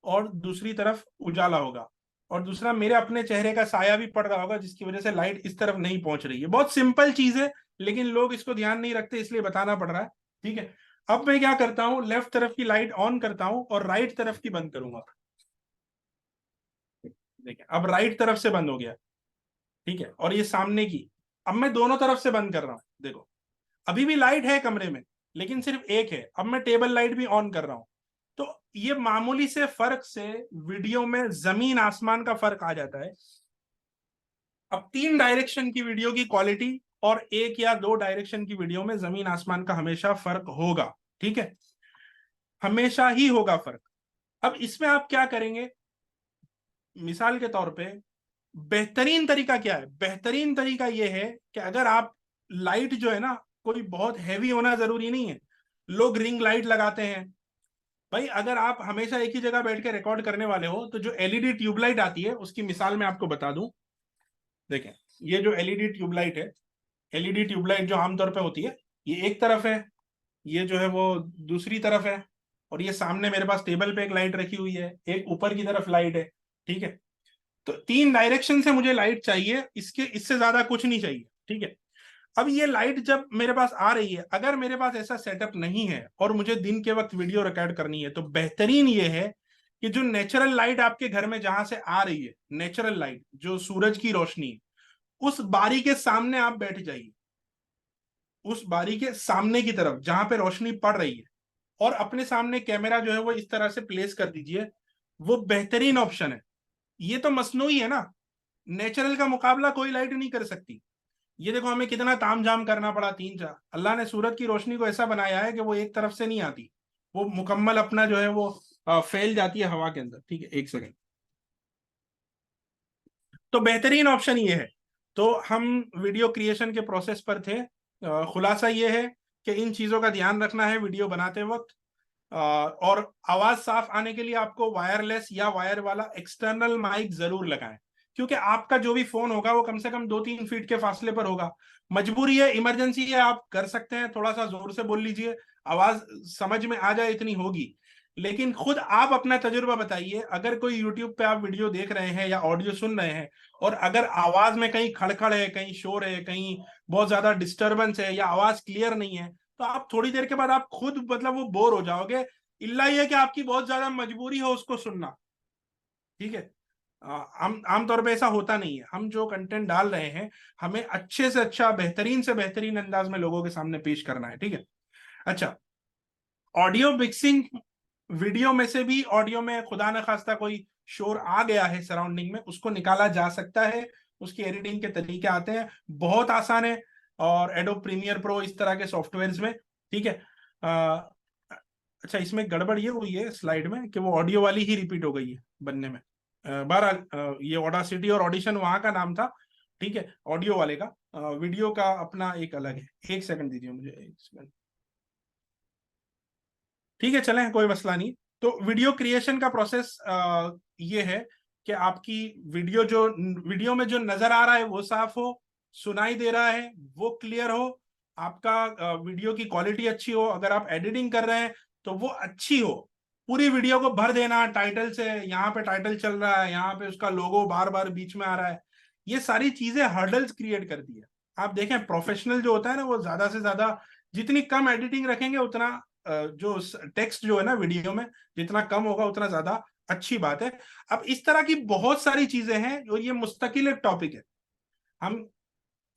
और दूसरी तरफ उजाला होगा, और दूसरा मेरे अपने चेहरे का साया भी पड़ रहा होगा जिसकी वजह से लाइट इस तरफ नहीं पहुंच रही है। बहुत सिंपल चीज है लेकिन लोग इसको ध्यान नहीं रखते, इसलिए बताना पड़ रहा है, ठीक है। अब मैं क्या करता हूं, लेफ्ट तरफ की लाइट ऑन करता हूं और राइट तरफ की बंद करूंगा। देखिए, अब राइट तरफ से बंद हो गया, ठीक है, और ये सामने की। अब मैं दोनों तरफ से बंद कर रहा हूं, देखो अभी भी लाइट है कमरे में लेकिन सिर्फ एक है। अब मैं टेबल लाइट भी ऑन कर रहा हूं। तो ये मामूली से फर्क से वीडियो में जमीन आसमान का फर्क आ जाता है। अब 3 डायरेक्शन की वीडियो की क्वालिटी और 1 या 2 डायरेक्शन की वीडियो में जमीन आसमान का हमेशा फर्क होगा, ठीक है, हमेशा ही होगा फर्क। अब इसमें आप क्या करेंगे, मिसाल के तौर पे बेहतरीन तरीका क्या है? बेहतरीन तरीका यह है कि अगर आप लाइट जो है ना, कोई बहुत हैवी होना जरूरी नहीं है। लोग रिंग लाइट लगाते हैं। भाई अगर आप हमेशा एक ही जगह बैठ के रिकॉर्ड करने वाले हो तो जो एलईडी ट्यूबलाइट आती है उसकी मिसाल मैं आपको बता दूं। देखें, ये जो एलईडी ट्यूबलाइट है, एलईडी ट्यूबलाइट जो आमतौर पे होती है, ये एक तरफ है, ये जो है वो दूसरी तरफ है, और ये सामने मेरे पास टेबल पे एक लाइट रखी हुई है, एक ऊपर की तरफ लाइट है, ठीक है। तो 3 डायरेक्शन से मुझे लाइट चाहिए, इसके इससे ज्यादा कुछ नहीं चाहिए, ठीक है। अब ये लाइट जब मेरे पास आ रही है, अगर मेरे पास ऐसा सेटअप नहीं है और मुझे दिन के वक्त वीडियो रिकॉर्ड करनी है, तो बेहतरीन ये है कि जो नेचुरल लाइट आपके घर में जहां से आ रही है, नेचुरल लाइट जो सूरज की रोशनी है, उस बारी के सामने आप बैठ जाइए, उस बारी के सामने की तरफ जहां पे रोशनी पड़ रही है, और अपने सामने कैमरा जो है वो इस तरह से प्लेस कर दीजिए। वो बेहतरीन ऑप्शन है। ये तो मसनूई है ना, नेचुरल का मुकाबला कोई लाइट नहीं कर सकती। ये देखो हमें कितना तामझाम करना पड़ा, 3 4, अल्लाह ने सूरज की रोशनी को ऐसा बनाया है कि वो एक तरफ से नहीं आती, वो मुकम्मल अपना जो है वो फैल जाती है हवा के अंदर। ठीक है, एक सेकेंड। तो बेहतरीन ऑप्शन ये है। तो हम वीडियो क्रिएशन के प्रोसेस पर थे। खुलासा ये है कि इन चीजों का ध्यान रखना है वीडियो बनाते वक्त। और आवाज साफ आने के लिए आपको वायरलेस या वायर वाला एक्सटर्नल माइक जरूर लगाएं, क्योंकि आपका जो भी फोन होगा वो कम से कम 2 3 फीट के फासले पर होगा। मजबूरी है, इमरजेंसी है, आप कर सकते हैं, थोड़ा सा जोर से बोल लीजिए, आवाज समझ में आ जाए इतनी होगी। लेकिन खुद आप अपना तजुर्बा बताइए, अगर कोई यूट्यूब पे आप वीडियो देख रहे हैं या ऑडियो सुन रहे हैं, और अगर आवाज में कहीं खड़खड़ है, कहीं शोर है, कहीं बहुत ज्यादा डिस्टरबेंस है, या आवाज क्लियर नहीं है, तो आप थोड़ी देर के बाद आप खुद मतलब वो बोर हो जाओगे। इल्ला ये कि आपकी बहुत ज्यादा मजबूरी हो उसको सुनना। ठीक है। हम आमतौर पे ऐसा होता नहीं है। हम जो कंटेंट डाल रहे हैं, हमें अच्छे से अच्छा, बेहतरीन से बेहतरीन अंदाज में लोगों के सामने पेश करना है। ठीक है। अच्छा, ऑडियो मिक्सिंग, वीडियो में से भी ऑडियो में खुदा न खास्ता कोई शोर आ गया है सराउंडिंग में, उसको निकाला जा सकता है। उसकी एडिटिंग के तरीके आते हैं, बहुत आसान है। और एडोब प्रीमियर प्रो इस तरह के सॉफ्टवेयर्स में। ठीक है। अच्छा, इसमें गड़बड़ ये हुई है स्लाइड में कि वो ऑडियो वाली ही रिपीट हो गई है बनने में। बहरहाल ये ऑडासिटी और ऑडिशन वहां का नाम था। ठीक है, ऑडियो वाले का। वीडियो का अपना एक अलग है। एक सेकंड दीजिए मुझे, एक सेकंड। ठीक है, चलें, कोई मसला नहीं। तो वीडियो क्रिएशन का प्रोसेस ये है कि आपकी वीडियो में जो नजर आ रहा है वो साफ हो, सुनाई दे रहा है वो क्लियर हो, आपका वीडियो की क्वालिटी अच्छी हो, अगर आप एडिटिंग कर रहे हैं तो वो अच्छी हो। पूरी वीडियो को भर देना टाइटल से, यहाँ पे टाइटल चल रहा है, यहाँ पे उसका लोगो बार बार बीच में आ रहा है, ये सारी चीजें हर्डल्स क्रिएट करती है। आप देखें, प्रोफेशनल जो होता है ना, वो ज्यादा से ज्यादा जितनी कम एडिटिंग रखेंगे उतना जो टेक्स्ट जो है ना वीडियो में, जितना कम होगा उतना ज्यादा अच्छी बात है। अब इस तरह की बहुत सारी चीजें हैं, और ये मुस्तकिल एक टॉपिक है। हम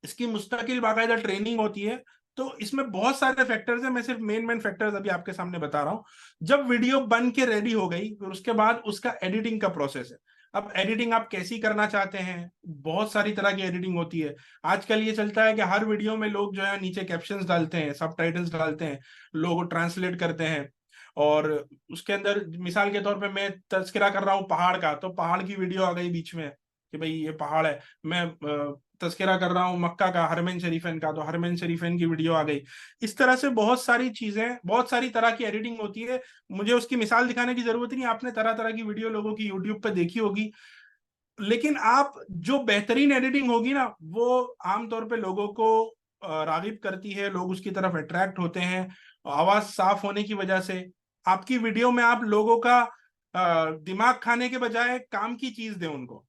इसकी मुस्तकिल बाकायदा ट्रेनिंग होती है। तो इसमें बहुत सारे फैक्टर्स हैं, मैं सिर्फ मेन मेन फैक्टर्स अभी आपके सामने बता रहा हूं। जब वीडियो बन के रेडी हो गई, फिर उसके बाद उसका एडिटिंग का प्रोसेस है। अब एडिटिंग आप कैसी करना चाहते हैं, बहुत सारी तरह की एडिटिंग होती है। आजकल ये चलता है कि हर वीडियो में लोग जो है नीचे कैप्शंस डालते हैं, सबटाइटल्स डालते हैं, लोग ट्रांसलेट करते हैं। और उसके अंदर मिसाल के तौर पे मैं तज़किरा कर रहा हूँ पहाड़ का, तो पहाड़ की वीडियो आ गई बीच में कि भाई ये पहाड़ है। मैं तज़किरा कर रहा हूँ मक्का का, हरमैन शरीफैन का, तो हरमैन शरीफैन की वीडियो आ गई। इस तरह से बहुत सारी चीजें, बहुत सारी तरह की एडिटिंग होती है। मुझे उसकी मिसाल दिखाने की जरूरत नहीं, आपने तरह तरह की वीडियो लोगों की यूट्यूब पे देखी होगी। लेकिन आप जो बेहतरीन एडिटिंग होगी ना, वो आमतौर पे लोगों को रागिब करती है, लोग उसकी तरफ अट्रैक्ट होते हैं, आवाज साफ होने की वजह से। आपकी वीडियो में आप लोगों का दिमाग खाने के बजाय काम की चीज दें उनको।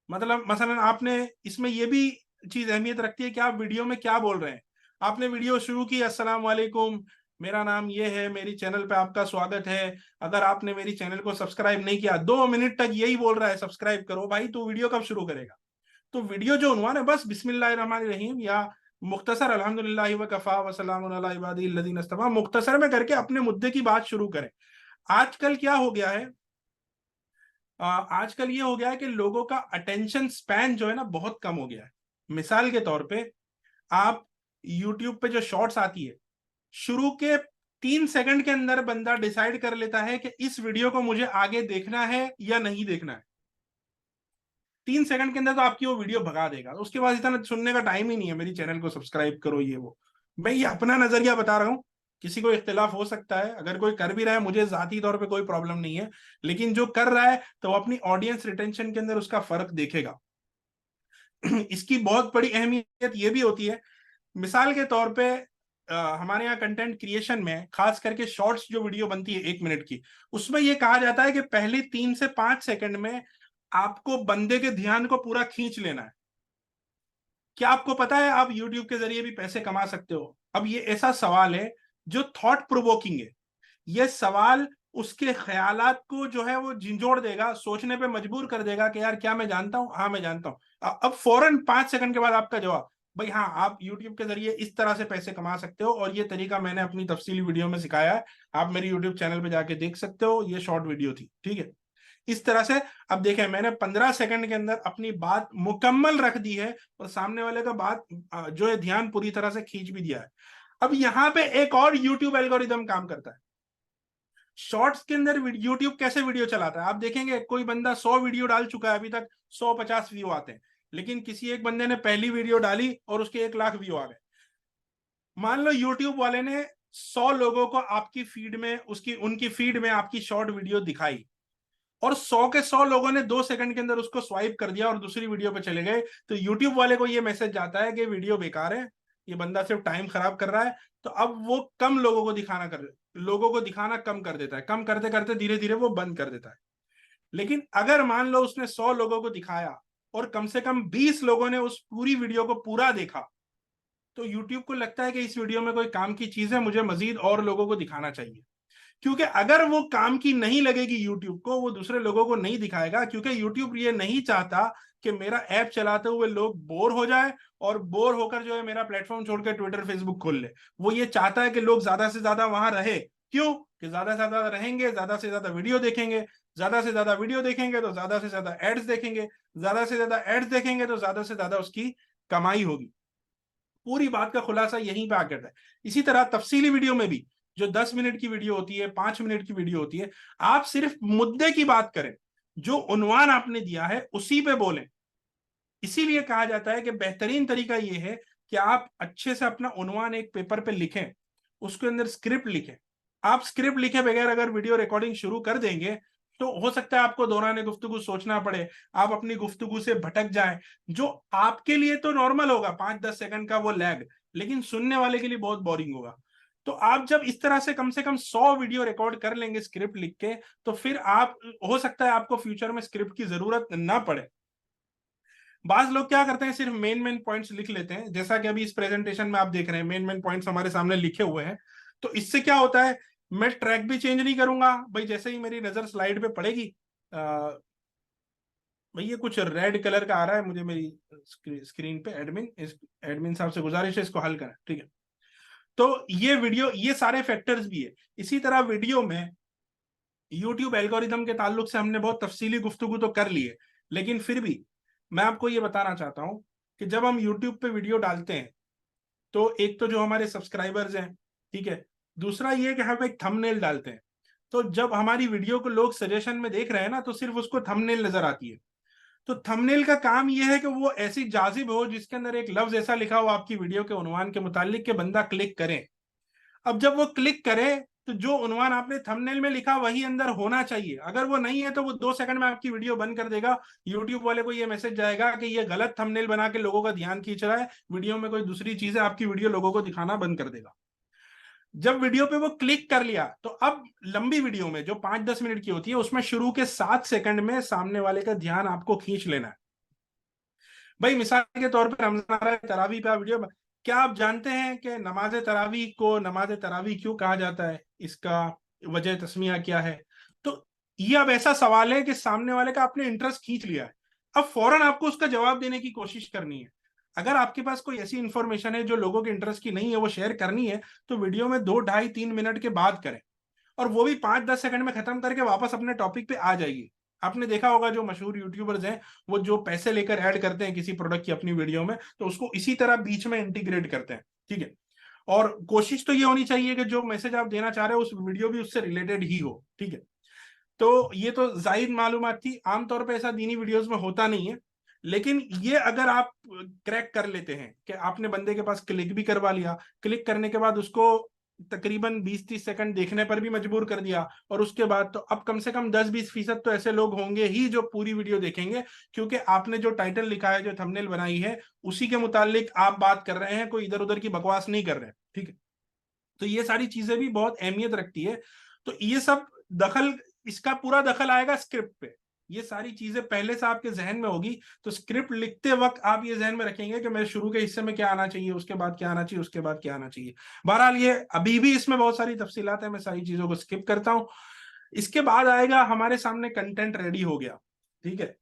मतलब मसलन आपने इसमें यह भी चीज अहमियत रखती है कि आप वीडियो में क्या बोल रहे हैं। आपने वीडियो शुरू की, अस्सलाम वालेकुम, मेरा नाम ये है, मेरी चैनल पे आपका स्वागत है, अगर आपने मेरी चैनल को सब्सक्राइब नहीं किया, 2 मिनट तक यही बोल रहा है सब्सक्राइब करो भाई, तो वीडियो कब शुरू करेगा? तो वीडियो जो उन्वान है बस बिस्मिल्लाहिर्रहमानिर्रहीम या मुख्तसर अल्हम्दुलिल्लाहि व कफा व सलामुन अला इबादिल्लज़ीना इस्तफा, मुख्तसर में करके अपने मुद्दे की बात शुरू करें। आजकल क्या हो गया है, आजकल ये हो गया है कि लोगों का अटेंशन स्पैन जो है ना बहुत कम हो गया है। मिसाल के तौर पे, आप यूट्यूब पे जो शॉर्ट्स आती है, शुरू के 3 सेकंड के अंदर बंदा डिसाइड कर लेता है कि इस वीडियो को मुझे आगे देखना है या नहीं देखना है। 3 सेकंड के अंदर तो आपकी वो वीडियो भगा देगा, उसके बाद इतना सुनने का टाइम ही नहीं है मेरी चैनल को सब्सक्राइब करो ये वो। मैं ये अपना नजरिया बता रहा हूँ, किसी को इख्तिलाफ हो सकता है, अगर कोई कर भी रहा है मुझे जाती तौर पे कोई प्रॉब्लम नहीं है। लेकिन जो कर रहा है तो वो अपनी ऑडियंस रिटेंशन के अंदर उसका फर्क देखेगा। इसकी बहुत बड़ी अहमियत ये भी होती है। मिसाल के तौर पे हमारे यहाँ कंटेंट क्रिएशन में खास करके शॉर्ट्स जो वीडियो बनती है 1 मिनट की, उसमें यह कहा जाता है कि पहले 3 से 5 सेकंड में आपको बंदे के ध्यान को पूरा खींच लेना है। क्या आपको पता है आप यूट्यूब के जरिए भी पैसे कमा सकते हो? अब ये ऐसा सवाल है जो थॉट प्रोवोकिंग है। ये सवाल उसके ख्यालात को जो है वो झिंझोड़ देगा, सोचने पे मजबूर कर देगा कि यार क्या मैं जानता हूं, हाँ मैं जानता हूं। अब फौरन 5 सेकंड के बाद आपका जवाब, भाई हाँ आप YouTube के जरिए इस तरह से पैसे कमा सकते हो और ये तरीका मैंने अपनी तफसीली वीडियो में सिखाया है, आप मेरी YouTube चैनल पे जाके देख सकते हो, ये शॉर्ट वीडियो थी, ठीक है। इस तरह से अब देखें मैंने 15 सेकंड के अंदर अपनी बात मुकम्मल रख दी है और सामने वाले का बात जो है ध्यान पूरी तरह से खींच भी दिया है। अब यहां पे एक और YouTube एल्गोरिदम काम करता है। शॉर्ट्स के अंदर यूट्यूब कैसे वीडियो चलाता है, आप देखेंगे कोई बंदा 100 वीडियो डाल चुका है, अभी तक 150 व्यू आते हैं, लेकिन किसी एक बंदे ने पहली वीडियो डाली और उसके 1 लाख व्यू आ गए। मान लो यूट्यूब वाले ने 100 लोगों को आपकी फीड में, उनकी फीड में आपकी शॉर्ट वीडियो दिखाई और 100 के 100 लोगों ने 2 सेकंड के अंदर उसको स्वाइप कर दिया और दूसरी वीडियो पे चले गए, तो यूट्यूब वाले को ये मैसेज जाता है कि वीडियो बेकार है, ये बंदा सिर्फ टाइम खराब कर रहा है। तो अब वो कम लोगों को दिखाना कम कर देता है, कम करते करते धीरे धीरे वो बंद कर देता है। लेकिन अगर मान लो उसने 100 लोगों को दिखाया और कम से कम 20 लोगों ने उस पूरी वीडियो को पूरा देखा, तो यूट्यूब को लगता है कि इस वीडियो में कोई काम की चीज है, मुझे मजीद और लोगों को दिखाना चाहिए। क्योंकि अगर वो काम की नहीं लगेगी यूट्यूब को, वो दूसरे लोगों को नहीं दिखाएगा, क्योंकि यूट्यूब ये नहीं चाहता कि मेरा ऐप चलाते हुए लोग बोर हो जाए और बोर होकर जो है मेरा प्लेटफॉर्म छोड़कर ट्विटर फेसबुक खोल ले। वो ये चाहता है कि लोग ज्यादा से ज्यादा वहां रहे। क्यों? कि ज्यादा से ज्यादा रहेंगे, ज्यादा से ज्यादा वीडियो देखेंगे, ज्यादा से ज्यादा वीडियो देखेंगे तो ज्यादा से ज्यादा एड्स देखेंगे, ज्यादा से ज्यादा एड्स देखेंगे तो ज्यादा से ज्यादा उसकी कमाई होगी। पूरी बात का खुलासा यहीं पे आकर है। इसी तरह तफसीली वीडियो में भी, जो 10 मिनट की वीडियो होती है, 5 मिनट की वीडियो होती है, आप सिर्फ मुद्दे की बात करें, जो उन्वान आपने दिया है उसी पे बोलें। इसीलिए कहा जाता है कि बेहतरीन तरीका यह है कि आप अच्छे से अपना उन्वान एक पेपर पे लिखें, उसके अंदर स्क्रिप्ट लिखें। आप स्क्रिप्ट लिखे बगैर अगर वीडियो रिकॉर्डिंग शुरू कर देंगे तो हो सकता है आपको दौरान गुफ्तगू सोचना पड़े, आप अपनी गुफ्तगू से भटक जाएं, जो आपके लिए तो नॉर्मल होगा 5-10 सेकंड का वो लैग, लेकिन सुनने वाले के लिए बहुत बोरिंग होगा। तो आप जब इस तरह से कम 100 वीडियो रिकॉर्ड कर लेंगे स्क्रिप्ट लिख के, तो फिर आप, हो सकता है आपको फ्यूचर में स्क्रिप्ट की जरूरत ना पड़े। बाज लोग क्या करते हैं, सिर्फ मेन मेन पॉइंट्स लिख लेते हैं, जैसा कि अभी इस प्रेजेंटेशन में आप देख रहे हैं मेन मेन पॉइंट्स हमारे सामने लिखे हुए हैं। तो इससे क्या होता है, मैं ट्रैक भी चेंज नहीं करूंगा भाई, जैसे ही मेरी नजर स्लाइड पे पड़ेगी, भाई ये कुछ रेड कलर का आ रहा है मुझे मेरी स्क्रीन पे, एडमिन साहब से गुजारिश है इसको हल करें, ठीक है। तो ये वीडियो, ये सारे फैक्टर्स भी है। इसी तरह वीडियो में यूट्यूब एल्गोरिदम के ताल्लुक से हमने बहुत तफसीली गुफ्तगू तो कर ली है, लेकिन फिर भी मैं आपको ये बताना चाहता हूं कि जब हम यूट्यूब पे वीडियो डालते हैं, तो एक तो जो हमारे सब्सक्राइबर्स हैं, ठीक है, दूसरा ये कि हम एक थंबनेल डालते हैं। तो जब हमारी वीडियो को लोग सजेशन में देख रहे हैं ना, तो सिर्फ उसको थंबनेल नजर आती है। तो थंबनेल का काम यह है कि वो ऐसी जाजिब हो जिसके अंदर एक लफ्ज ऐसा लिखा हो आपकी वीडियो के उन्वान के मुतालिक कि बंदा क्लिक करे। अब जब वो क्लिक करे तो जो उन्वान आपने थंबनेल में लिखा वही अंदर होना चाहिए। अगर वो नहीं है तो वो 2 सेकंड में आपकी वीडियो बंद कर देगा। यूट्यूब वाले को ये मैसेज जाएगा कि ये गलत थंबनेल बना के लोगों का ध्यान खींच रहा है, वीडियो में कोई दूसरी चीज है, आपकी वीडियो लोगों को दिखाना बंद कर देगा। जब वीडियो पे वो क्लिक कर लिया तो अब लंबी वीडियो में जो 5-10 मिनट की होती है, उसमें शुरू के 7 सेकंड में सामने वाले का ध्यान आपको खींच लेना है। भाई मिसाल के तौर पर रमजान आ रहा है, तरावी का वीडियो, क्या आप जानते हैं कि नमाज तरावी को नमाज तरावी क्यों कहा जाता है, इसका वजह तस्मिया क्या है? तो ये अब ऐसा सवाल है कि सामने वाले का आपने इंटरेस्ट खींच लिया है, अब फौरन आपको उसका जवाब देने की कोशिश करनी है। अगर आपके पास कोई ऐसी इंफॉर्मेशन है जो लोगों के इंटरेस्ट की नहीं है, वो शेयर करनी है, तो वीडियो में 2, ढाई, 3 मिनट के बाद करें, और वो भी 5-10 सेकंड में खत्म करके वापस अपने टॉपिक पे आ जाइए। आपने देखा होगा जो मशहूर यूट्यूबर्स हैं, वो जो पैसे लेकर ऐड करते हैं किसी प्रोडक्ट की अपनी वीडियो में, तो उसको इसी तरह बीच में इंटीग्रेट करते हैं, ठीक है। और कोशिश तो ये होनी चाहिए कि जो मैसेज आप देना चाह रहे हो उस वीडियो भी उससे रिलेटेड ही हो, ठीक है। तो ये तो जाहिर मालूमात थी, आमतौर पर ऐसा दीनी वीडियोस में होता नहीं है, लेकिन ये अगर आप क्रैक कर लेते हैं कि आपने बंदे के पास क्लिक भी करवा लिया, क्लिक करने के बाद उसको तकरीबन 20-30 सेकंड देखने पर भी मजबूर कर दिया, और उसके बाद तो अब कम से कम 10-20% तो ऐसे लोग होंगे ही जो पूरी वीडियो देखेंगे, क्योंकि आपने जो टाइटल लिखा है, जो थंबनेल बनाई है, उसी के मुतालिक आप बात कर रहे हैं, कोई इधर उधर की बकवास नहीं कर रहे हैं, ठीक है। तो ये सारी चीजें भी बहुत अहमियत रखती है। तो ये सब दखल, इसका पूरा दखल आएगा स्क्रिप्ट पे। ये सारी चीजें पहले से आपके जहन में होगी, तो स्क्रिप्ट लिखते वक्त आप ये जहन में रखेंगे कि मेरे शुरू के हिस्से में क्या आना चाहिए, उसके बाद क्या आना चाहिए, उसके बाद क्या आना चाहिए। बहरहाल ये अभी भी इसमें बहुत सारी तफसीलात है, मैं सारी चीजों को स्किप करता हूं। इसके बाद आएगा हमारे सामने कंटेंट रेडी हो गया, ठीक है,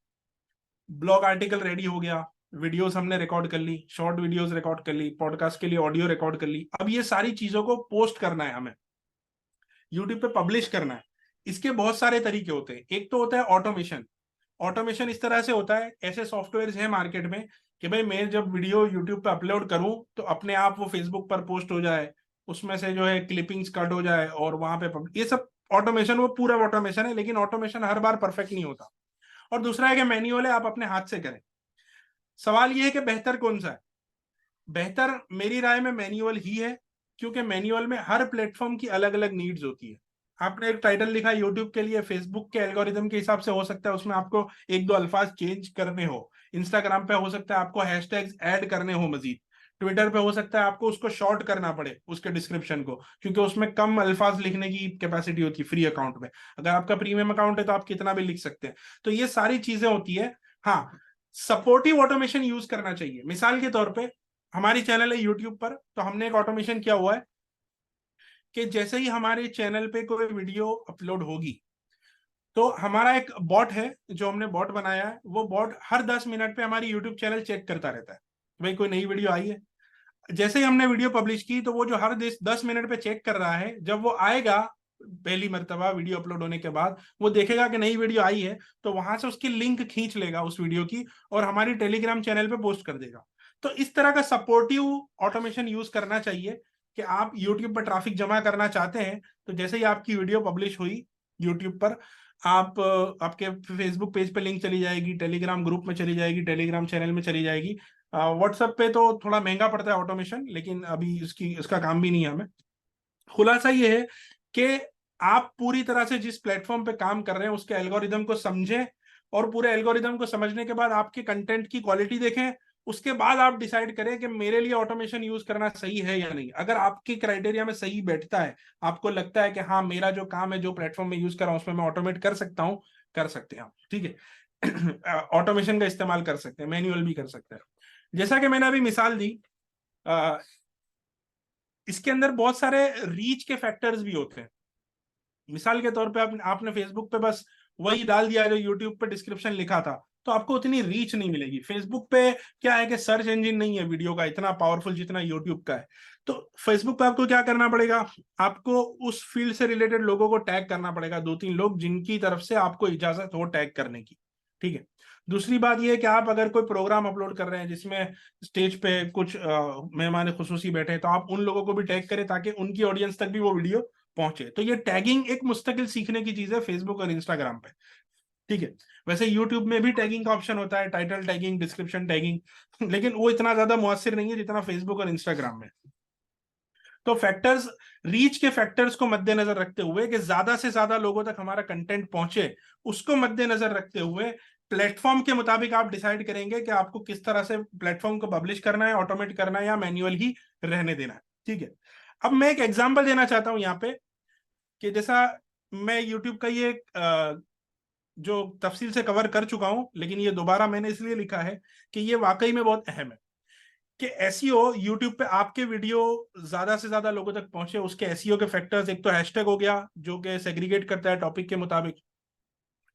ब्लॉग आर्टिकल रेडी हो गया, वीडियोस हमने रिकॉर्ड कर ली, शॉर्ट वीडियोस रिकॉर्ड कर ली, पॉडकास्ट के लिए ऑडियो रिकॉर्ड कर ली। अब ये सारी चीजों को पोस्ट करना है हमें, यूट्यूब पे पब्लिश करना है। इसके बहुत सारे तरीके होते हैं। एक तो होता है ऑटोमेशन। ऑटोमेशन इस तरह से होता है, ऐसे सॉफ्टवेयर हैं मार्केट में कि भाई मैं जब वीडियो यूट्यूब पे अपलोड करूं तो अपने आप वो फेसबुक पर पोस्ट हो जाए, उसमें से जो है क्लिपिंग्स कट हो जाए और वहां पे ये सब ऑटोमेशन, वो पूरा ऑटोमेशन है। लेकिन ऑटोमेशन हर बार परफेक्ट नहीं होता। और दूसरा है कि मैन्युअल है, आप अपने हाथ से करें। सवाल ये है कि बेहतर कौन सा है? बेहतर मेरी राय में मैन्युअल ही है, क्योंकि मैन्युअल में हर प्लेटफॉर्म की अलग अलग नीड्स होती है। आपने एक टाइटल लिखा यूट्यूब के लिए, फेसबुक के एल्गोरिदम के हिसाब से हो सकता है उसमें आपको एक दो अल्फाज चेंज करने हो, इंस्टाग्राम पे हो सकता है आपको हैशटैग्स ऐड करने हो मजीद, ट्विटर पे हो सकता है आपको उसको शॉर्ट करना पड़े उसके डिस्क्रिप्शन को, क्योंकि उसमें कम अल्फाज लिखने की कैपेसिटी होती है फ्री अकाउंट में। अगर आपका प्रीमियम अकाउंट है तो आप कितना भी लिख सकते हैं। तो ये सारी चीजें होती है। हाँ, सपोर्टिव ऑटोमेशन यूज करना चाहिए। मिसाल के तौर पे हमारी चैनल है यूट्यूब पर, तो हमने एक ऑटोमेशन किया हुआ है कि जैसे ही हमारे चैनल पे कोई वीडियो अपलोड होगी तो हमारा एक बॉट है, जो हमने बॉट बनाया है, वो बॉट हर 10 मिनट पे हमारी यूट्यूब चैनल चेक करता रहता है, भाई कोई नई वीडियो आई है। जैसे ही हमने वीडियो पब्लिश की तो वो जो हर 10 मिनट पे चेक कर रहा है, जब वो आएगा पहली मर्तबा वीडियो अपलोड होने के बाद, वो देखेगा कि नई वीडियो आई है, तो वहां से उसकी लिंक खींच लेगा उस वीडियो की और हमारी टेलीग्राम चैनल पे पोस्ट कर देगा। तो इस तरह का सपोर्टिव ऑटोमेशन यूज करना चाहिए कि आप यूट्यूब पर ट्रैफिक जमा करना चाहते हैं, तो जैसे ही आपकी वीडियो पब्लिश हुई यूट्यूब पर, आप आपके फेसबुक पेज पे लिंक चली जाएगी, टेलीग्राम ग्रुप में चली जाएगी, टेलीग्राम चैनल में चली जाएगी। व्हाट्सएप पे तो थोड़ा महंगा पड़ता है ऑटोमेशन, लेकिन अभी इसका काम भी नहीं है हमें। खुलासा ये है कि आप पूरी तरह से जिस प्लेटफॉर्म पे काम कर रहे हैं उसके एल्गोरिदम को समझें, और पूरे एल्गोरिदम को समझने के बाद आपके कंटेंट की क्वालिटी देखें। उसके बाद आप डिसाइड करें कि मेरे लिए ऑटोमेशन यूज करना सही है या नहीं। अगर आपकी क्राइटेरिया में सही बैठता है, आपको लगता है कि हाँ मेरा जो काम है, जो प्लेटफॉर्म में यूज कर रहा हूं उसमें मैं ऑटोमेट कर सकता हूं, कर सकते हैं आप, ठीक है। ऑटोमेशन का इस्तेमाल कर सकते हैं, मैन्युअल भी कर सकते हैं। जैसा कि मैंने अभी मिसाल दी, इसके अंदर बहुत सारे रीच के फैक्टर्स भी होते हैं। मिसाल के तौर पे आपने फेसबुक पे बस वही डाल दिया जो यूट्यूब पे डिस्क्रिप्शन लिखा था, तो आपको उतनी रीच नहीं मिलेगी। फेसबुक पे क्या है कि सर्च इंजन नहीं है वीडियो का इतना पावरफुल जितना यूट्यूब का है। तो फेसबुक पे आपको क्या करना पड़ेगा, आपको उस फील्ड से रिलेटेड लोगों को टैग करना पड़ेगा, 2-3 लोग जिनकी तरफ से आपको इजाजत हो टैग करने की, ठीक है। दूसरी बात यह है कि आप अगर कोई प्रोग्राम अपलोड कर रहे हैं जिसमें स्टेज पे कुछ मेहमान खुसूसी बैठे हैं, तो आप उन लोगों को भी टैग करें ताकि उनकी ऑडियंस तक भी वो वीडियो पहुंचे। तो ये टैगिंग एक मुस्तकिल सीखने की चीज है फेसबुक और इंस्टाग्राम पे, ठीक है। वैसे यूट्यूब में भी टैगिंग का ऑप्शन होता है, टाइटल टैगिंग, डिस्क्रिप्शन टैगिंग, लेकिन वो इतना ज्यादा मुअस्सिर नहीं है जितना फेसबुक और इंस्टाग्राम में। तो फैक्टर्स, रीच के फैक्टर्स को मद्देनजर रखते हुए कि ज्यादा से ज्यादा लोगों तक हमारा कंटेंट पहुंचे, उसको मद्देनजर रखते हुए प्लेटफॉर्म के मुताबिक आप डिसाइड करेंगे कि आपको किस तरह से प्लेटफॉर्म को पब्लिश करना है, ऑटोमेट करना है या मैन्युअल ही रहने देना है, ठीक है। अब मैं एक एग्जांपल देना चाहता हूं यहाँ पे कि जैसा मैं यूट्यूब का ये जो तफसील से कवर कर चुका हूं, लेकिन ये दोबारा मैंने इसलिए लिखा है कि ये वाकई में बहुत अहम है कि एसईओ यूट्यूब पे आपके वीडियो ज्यादा से ज्यादा लोगों तक पहुंचे। उसके एसईओ के फैक्टर्स, एक तो हैशटैग हो गया जो कि सेग्रीगेट करता है टॉपिक के मुताबिक।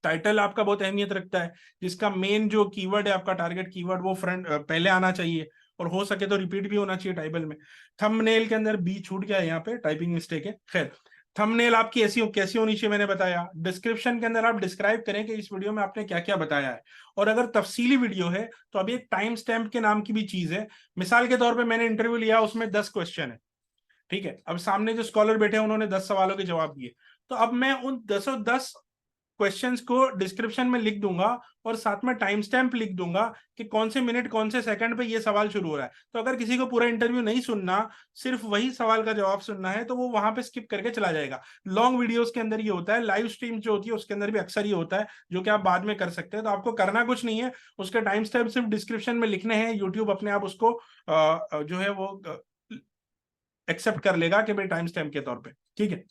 टाइटल आपका बहुत अहमियत रखता है, जिसका मेन जो कीवर्ड है आपका टारगेट कीवर्ड वो फ्रंट पहले आना चाहिए, और हो सके तो रिपीट भी होना चाहिए टाइटल में। थंबनेल के अंदर बी छूट गया है यहाँ पे, टाइपिंग मिस्टेक है, खैर। थंबनेल आपकी ऐसी कैसी होनी चाहिए मैंने बताया। डिस्क्रिप्शन के अंदर आप डिस्क्राइब करें कि इस वीडियो में आपने क्या क्या बताया है, और अगर तफसीली वीडियो है तो अभी एक टाइम स्टैम्प के नाम की भी चीज है। मिसाल के तौर पे मैंने इंटरव्यू लिया, उसमें 10 क्वेश्चन है, ठीक है। अब सामने जो स्कॉलर बैठे हैं उन्होंने 10 सवालों के जवाब दिए, तो अब मैं उन 10 क्वेश्चंस को डिस्क्रिप्शन में लिख दूंगा और साथ में टाइम स्टैम्प लिख दूंगा कि कौन से मिनट कौन से सेकंड पे ये सवाल शुरू हो रहा है। तो अगर किसी को पूरा इंटरव्यू नहीं सुनना, सिर्फ वही सवाल का जवाब सुनना है, तो वो वहां पे स्किप करके चला जाएगा। लॉन्ग वीडियोस के अंदर ये होता है, लाइव स्ट्रीम जो होती है उसके अंदर भी अक्सर ये होता है, जो कि आप बाद में कर सकते हैं। तो आपको करना कुछ नहीं है, उसके टाइम स्टैम्प सिर्फ डिस्क्रिप्शन में लिखने हैं, यूट्यूब अपने आप उसको जो है वो एक्सेप्ट कर लेगा कि भाई टाइम स्टैम्प के तौर पे, ठीक है।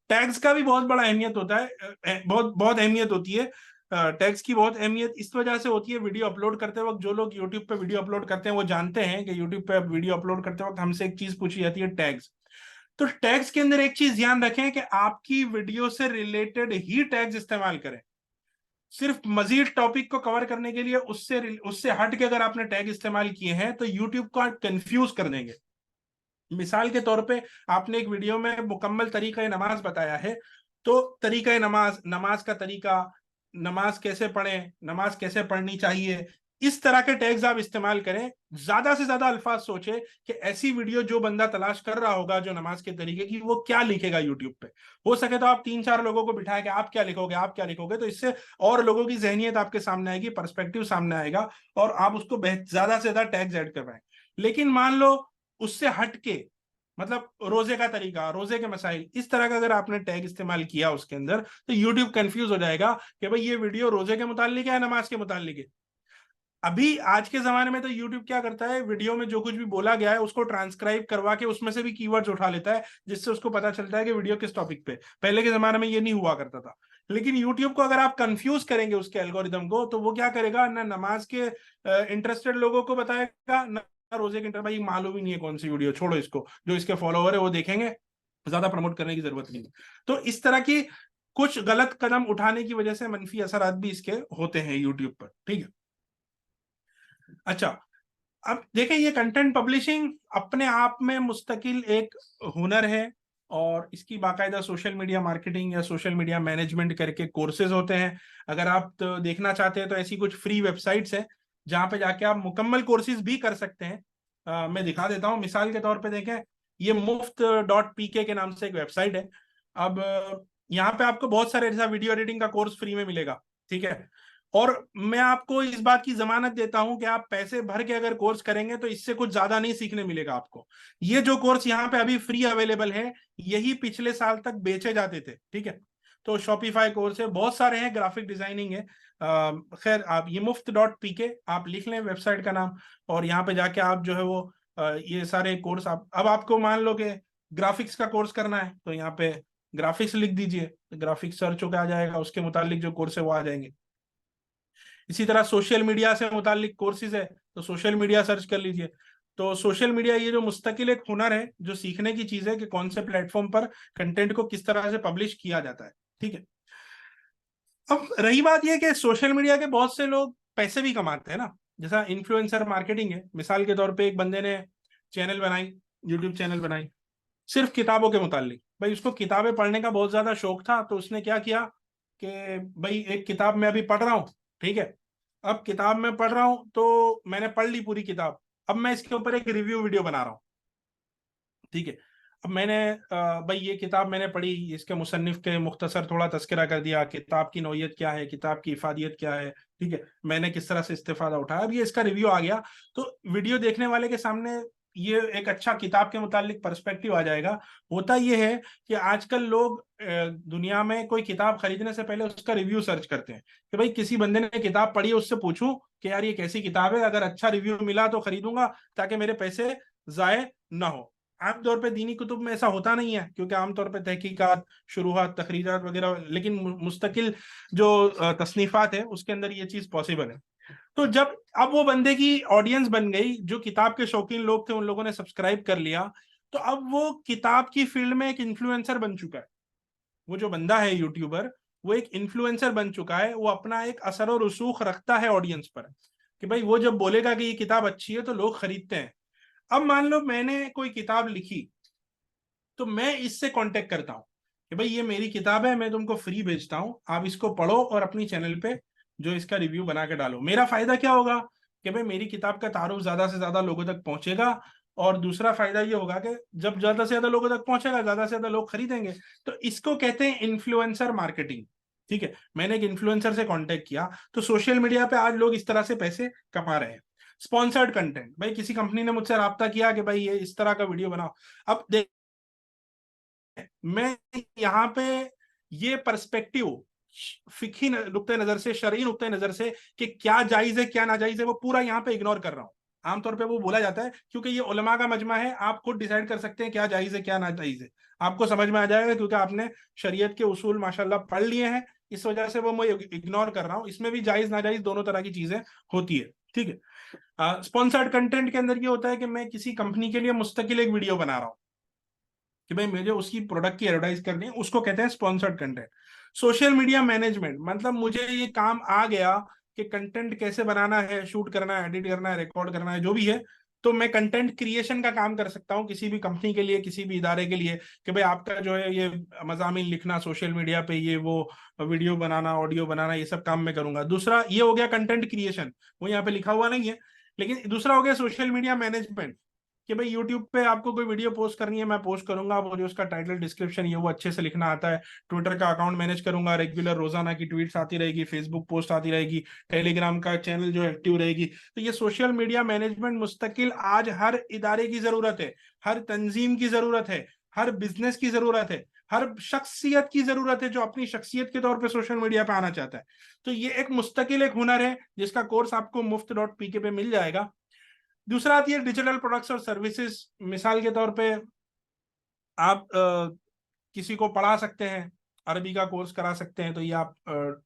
टैग्स का भी बहुत बड़ा अहमियत होता है, बहुत बहुत अहमियत होती है। टैग्स की बहुत अहमियत इस वजह से होती है, वीडियो अपलोड करते वक्त जो लोग यूट्यूब पे वीडियो अपलोड करते हैं वो जानते हैं कि यूट्यूब पे वीडियो अपलोड करते वक्त हमसे एक चीज पूछी जाती है, टैग्स। तो टैग्स के अंदर एक चीज ध्यान रखें कि आपकी वीडियो से रिलेटेड ही टैग्स इस्तेमाल करें। सिर्फ मजीद टॉपिक को कवर करने के लिए उससे उससे हट के अगर आपने टैग इस्तेमाल किए हैं तो यूट्यूब को कंफ्यूज कर देंगे। मिसाल के तौर पे आपने एक वीडियो में मुकम्मल तरीका नमाज बताया है, तो तरीका नमाज, नमाज का तरीका, नमाज कैसे पढ़ें, नमाज कैसे पढ़नी चाहिए, इस तरह के टैग्स आप इस्तेमाल करें। ज्यादा से ज्यादा अल्फाज सोचे कि ऐसी वीडियो जो बंदा तलाश कर रहा होगा जो नमाज के तरीके की, वो क्या लिखेगा यूट्यूब पे। हो सके तो आप 3-4 लोगों को बिठाए कि आप क्या लिखोगे, आप क्या लिखोगे, तो इससे और लोगों की जहनियत आपके सामने आएगी, पर्सपेक्टिव सामने आएगा और आप उसको ज्यादा से ज्यादा टैग्स ऐड कर पाए। लेकिन मान लो उससे हट के, मतलब रोजे का तरीका, रोजे के मसाइल, इस तरह का अगर आपने टैग इस्तेमाल किया उसके अंदर, तो यूट्यूब कंफ्यूज हो जाएगा कि भाई ये वीडियो रोजे के मुतालिक है या नमाज के मुतालिक है। अभी आज के जमाने में तो यूट्यूब क्या करता है, वीडियो में जो कुछ भी बोला गया है उसको ट्रांसक्राइब करवा के उसमें से भी कीवर्ड्स उठा लेता है, जिससे उसको पता चलता है कि वीडियो किस टॉपिक पे। पहले के जमाने में ये नहीं हुआ करता था। लेकिन यूट्यूब को अगर आप कंफ्यूज करेंगे उसके एल्गोरिदम को, तो वो क्या करेगा, ना नमाज के इंटरेस्टेड लोगों को बताएगा, ना रोजे के इंटर, भाई मालूम ही नहीं है कौन सी वीडियो, छोड़ो इसको, जो इसके फॉलोअर है वो देखेंगे, ज्यादा प्रमोट करने की जरूरत नहीं। तो इस तरह की कुछ गलत कदम उठाने की वजह से मनफी असरात भी इसके होते हैं यूट्यूब पर, ठीक है। अच्छा, अब देखें, ये कंटेंट पब्लिशिंग अपने आप में मुस्तकिल एक हुनर है, और इसकी बाकायदा सोशल मीडिया मार्केटिंग या सोशल मीडिया मैनेजमेंट करके कोर्सेज होते हैं। अगर आप तो देखना चाहते हैं तो ऐसी कुछ फ्री वेबसाइट्स हैं जहां पे जाके आप मुकम्मल कोर्सेज भी कर सकते हैं। मैं दिखा देता हूं, मिसाल के तौर पे देखें, ये muft.pk के नाम से एक वेबसाइट है। अब यहाँ पे आपको बहुत सारे ऐसा वीडियो एडिटिंग का कोर्स फ्री में मिलेगा, ठीक है। और मैं आपको इस बात की जमानत देता हूं कि आप पैसे भर के अगर कोर्स करेंगे तो इससे कुछ ज्यादा नहीं सीखने मिलेगा आपको। ये जो कोर्स यहाँ पे अभी फ्री अवेलेबल है, यही पिछले साल तक बेचे जाते थे, ठीक है। तो शॉपिफाई कोर्स है, बहुत सारे हैं, ग्राफिक डिजाइनिंग है। खैर, आप ये muft.pk आप लिख लें वेबसाइट का नाम, और यहाँ पे जाके आप जो है वो ये सारे कोर्स आप, अब आपको मान लो कि ग्राफिक्स का कोर्स करना है तो यहाँ पे ग्राफिक्स लिख दीजिए, ग्राफिक्स सर्च होकर आ जाएगा, उसके मुतालिक जो कोर्स है वो आ जाएंगे। इसी तरह सोशल मीडिया से मुतालिक कोर्सेज है तो सोशल मीडिया सर्च कर लीजिए। तो सोशल मीडिया ये जो मुस्तकिल एक हुनर है, जो सीखने की चीज है कि कौन से प्लेटफॉर्म पर कंटेंट को किस तरह से पब्लिश किया जाता है, ठीक है। अब रही बात यह कि सोशल मीडिया के बहुत से लोग पैसे भी कमाते हैं ना, जैसा इन्फ्लुएंसर मार्केटिंग है। मिसाल के तौर पे एक बंदे ने चैनल बनाई, यूट्यूब चैनल बनाई सिर्फ किताबों के मुतालिक। भाई उसको किताबें पढ़ने का बहुत ज्यादा शौक था, तो उसने क्या किया कि भाई एक किताब मैं अभी पढ़ रहा हूँ, ठीक है। अब किताब में पढ़ रहा हूं तो मैंने पढ़ ली पूरी किताब, अब मैं इसके ऊपर एक रिव्यू वीडियो बना रहा हूं, ठीक है। अब मैंने भाई ये किताब मैंने पढ़ी, इसके मुसन्निफ के मुख्तसर थोड़ा तस्करा कर दिया, किताब की नौयत क्या है, किताब की इफादियत क्या है, ठीक है, मैंने किस तरह से इस्तेफादा उठाया, अब ये इसका रिव्यू आ गया। तो वीडियो देखने वाले के सामने ये एक अच्छा किताब के मुतालिक पर्सपेक्टिव आ जाएगा। होता ये है कि आजकल लोग दुनिया में कोई किताब खरीदने से पहले उसका रिव्यू सर्च करते हैं कि भाई किसी बंदे ने किताब पढ़ी है, उससे पूछूं कि यार ये कैसी किताब है, अगर अच्छा रिव्यू मिला तो खरीदूंगा ताकि मेरे पैसे जाए ना हो। आमतौर पे दीनी कुतुब में ऐसा होता नहीं है, क्योंकि आमतौर पे तहकीकात, शुरूहात, तखरीजात वगैरह, लेकिन मुस्तकिल जो तसनीफात है उसके अंदर ये चीज पॉसिबल है। तो जब अब वो बंदे की ऑडियंस बन गई, जो किताब के शौकीन लोग थे उन लोगों ने सब्सक्राइब कर लिया, तो अब वो किताब की फील्ड में एक इन्फ्लुएंसर बन चुका है। वो जो बंदा है यूट्यूबर, वो एक इन्फ्लुएंसर बन चुका है, वो अपना एक असर और रसूख रखता है ऑडियंस पर, कि भाई वो जब बोलेगा कि ये किताब अच्छी है तो लोग खरीदते हैं। अब मान लो मैंने कोई किताब लिखी, तो मैं इससे कांटेक्ट करता हूँ कि भाई ये मेरी किताब है, मैं तुमको फ्री भेजता हूँ, आप इसको पढ़ो और अपनी चैनल पे जो इसका रिव्यू बना के डालो। मेरा फायदा क्या होगा कि भाई मेरी किताब का तारुफ ज्यादा से ज्यादा लोगों तक पहुंचेगा, और दूसरा फायदा ये होगा कि जब ज्यादा से ज्यादा लोगों तक पहुंचेगा, ज्यादा से ज्यादा लोग खरीदेंगे। तो इसको कहते हैं इन्फ्लुएंसर मार्केटिंग, ठीक है। मैंने एक इन्फ्लुएंसर से कांटेक्ट किया, तो सोशल मीडिया पे आज लोग इस तरह से पैसे कमा रहे हैं। स्पॉन्सर्ड कंटेंट, भाई किसी कंपनी ने मुझसे राब्ता किया कि भाई ये इस तरह का वीडियो बनाओ। अब देख, मैं यहाँ पे ये पर्सपेक्टिव फिकी नुक्ते नजर से, शरई नुक्ते नजर से, कि क्या जायज है क्या नाजायज है, वो पूरा यहाँ पे इग्नोर कर रहा हूँ। आमतौर पे वो बोला जाता है क्योंकि ये उलमा का मजमा है, आप खुद डिसाइड कर सकते हैं क्या जायज है क्या नाजायज है, आपको समझ में आ जाएगा, क्योंकि आपने शरीयत के उसूल माशाल्लाह पढ़ लिए हैं। इस वजह से वो मैं इग्नोर कर रहा हूँ, इसमें भी जायज नाजायज दोनों तरह की चीजें होती है, ठीक है। स्पॉन्सर्ड कंटेंट के अंदर ये होता है कि मैं किसी कंपनी के लिए मुस्तकिल एक वीडियो बना रहा हूँ, कि भाई मुझे उसकी प्रोडक्ट की एडवर्टाइज करनी है, उसको कहते हैं sponsored content. Social media management मतलब मुझे ये काम आ गया कि कंटेंट कैसे बनाना है, शूट करना है, एडिट करना है, रिकॉर्ड करना है, जो भी है, तो मैं कंटेंट क्रिएशन का काम कर सकता हूँ किसी भी कंपनी के लिए, किसी भी इदारे के लिए, कि भाई आपका जो है ये मजामीन लिखना सोशल मीडिया पे, ये वो वीडियो बनाना, ऑडियो बनाना, ये सब काम मैं करूंगा। दूसरा ये हो गया कंटेंट क्रिएशन, वो यहाँ पे लिखा हुआ नहीं है, लेकिन दूसरा हो गया सोशल मीडिया मैनेजमेंट, कि भाई यूट्यूब पे आपको कोई वीडियो पोस्ट करनी है, मैं पोस्ट करूंगा, मुझे उसका टाइटल डिस्क्रिप्शन ये वो अच्छे से लिखना आता है। ट्विटर का अकाउंट मैनेज करूंगा, रेगुलर रोजाना की ट्वीट्स आती रहेगी, फेसबुक पोस्ट आती रहेगी, टेलीग्राम का चैनल जो एक्टिव रहेगी। तो ये सोशल मीडिया मैनेजमेंट मुस्तकिल आज हर इदारे की जरूरत है, हर तंजीम की जरूरत है, हर बिजनेस की जरूरत है, हर शख्सियत की जरूरत है जो अपनी शख्सियत के तौर पे सोशल मीडिया पे आना चाहता है। तो ये एक मुस्तकिल एक हुनर है जिसका कोर्स आपको muft.pk पे मिल जाएगा। दूसरा आती है डिजिटल प्रोडक्ट्स और सर्विसेज। मिसाल के तौर पे आप किसी को पढ़ा सकते हैं, अरबी का कोर्स करा सकते हैं, तो ये आप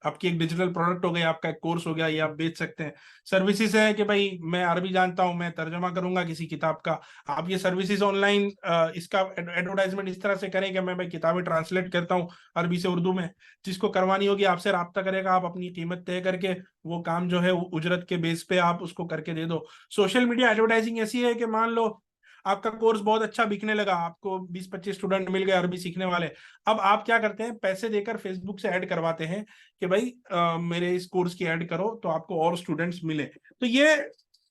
आपकी एक डिजिटल प्रोडक्ट हो गई, आपका एक कोर्स हो गया, ये आप बेच सकते हैं। सर्विसेज है कि भाई मैं अरबी जानता हूं, मैं तर्जमा करूंगा किसी किताब का, आप ये सर्विसेज ऑनलाइन इसका एडवर्टाइजमेंट इस तरह से करें कि मैं भाई किताबें ट्रांसलेट करता हूँ अरबी से उर्दू में। जिसको करवानी होगी आपसे रब्ता करेगा, आप अपनी कीमत तय करके वो काम जो है उजरत के बेस पे आप उसको करके दे दो। सोशल मीडिया एडवर्टाइजिंग ऐसी है कि मान लो आपका कोर्स बहुत अच्छा बिकने लगा, आपको 20-25 स्टूडेंट मिल गए अरबी सीखने वाले। अब आप क्या करते हैं, पैसे देकर फेसबुक से ऐड करवाते हैं कि भाई मेरे इस कोर्स की ऐड करो तो आपको और स्टूडेंट्स मिले। तो ये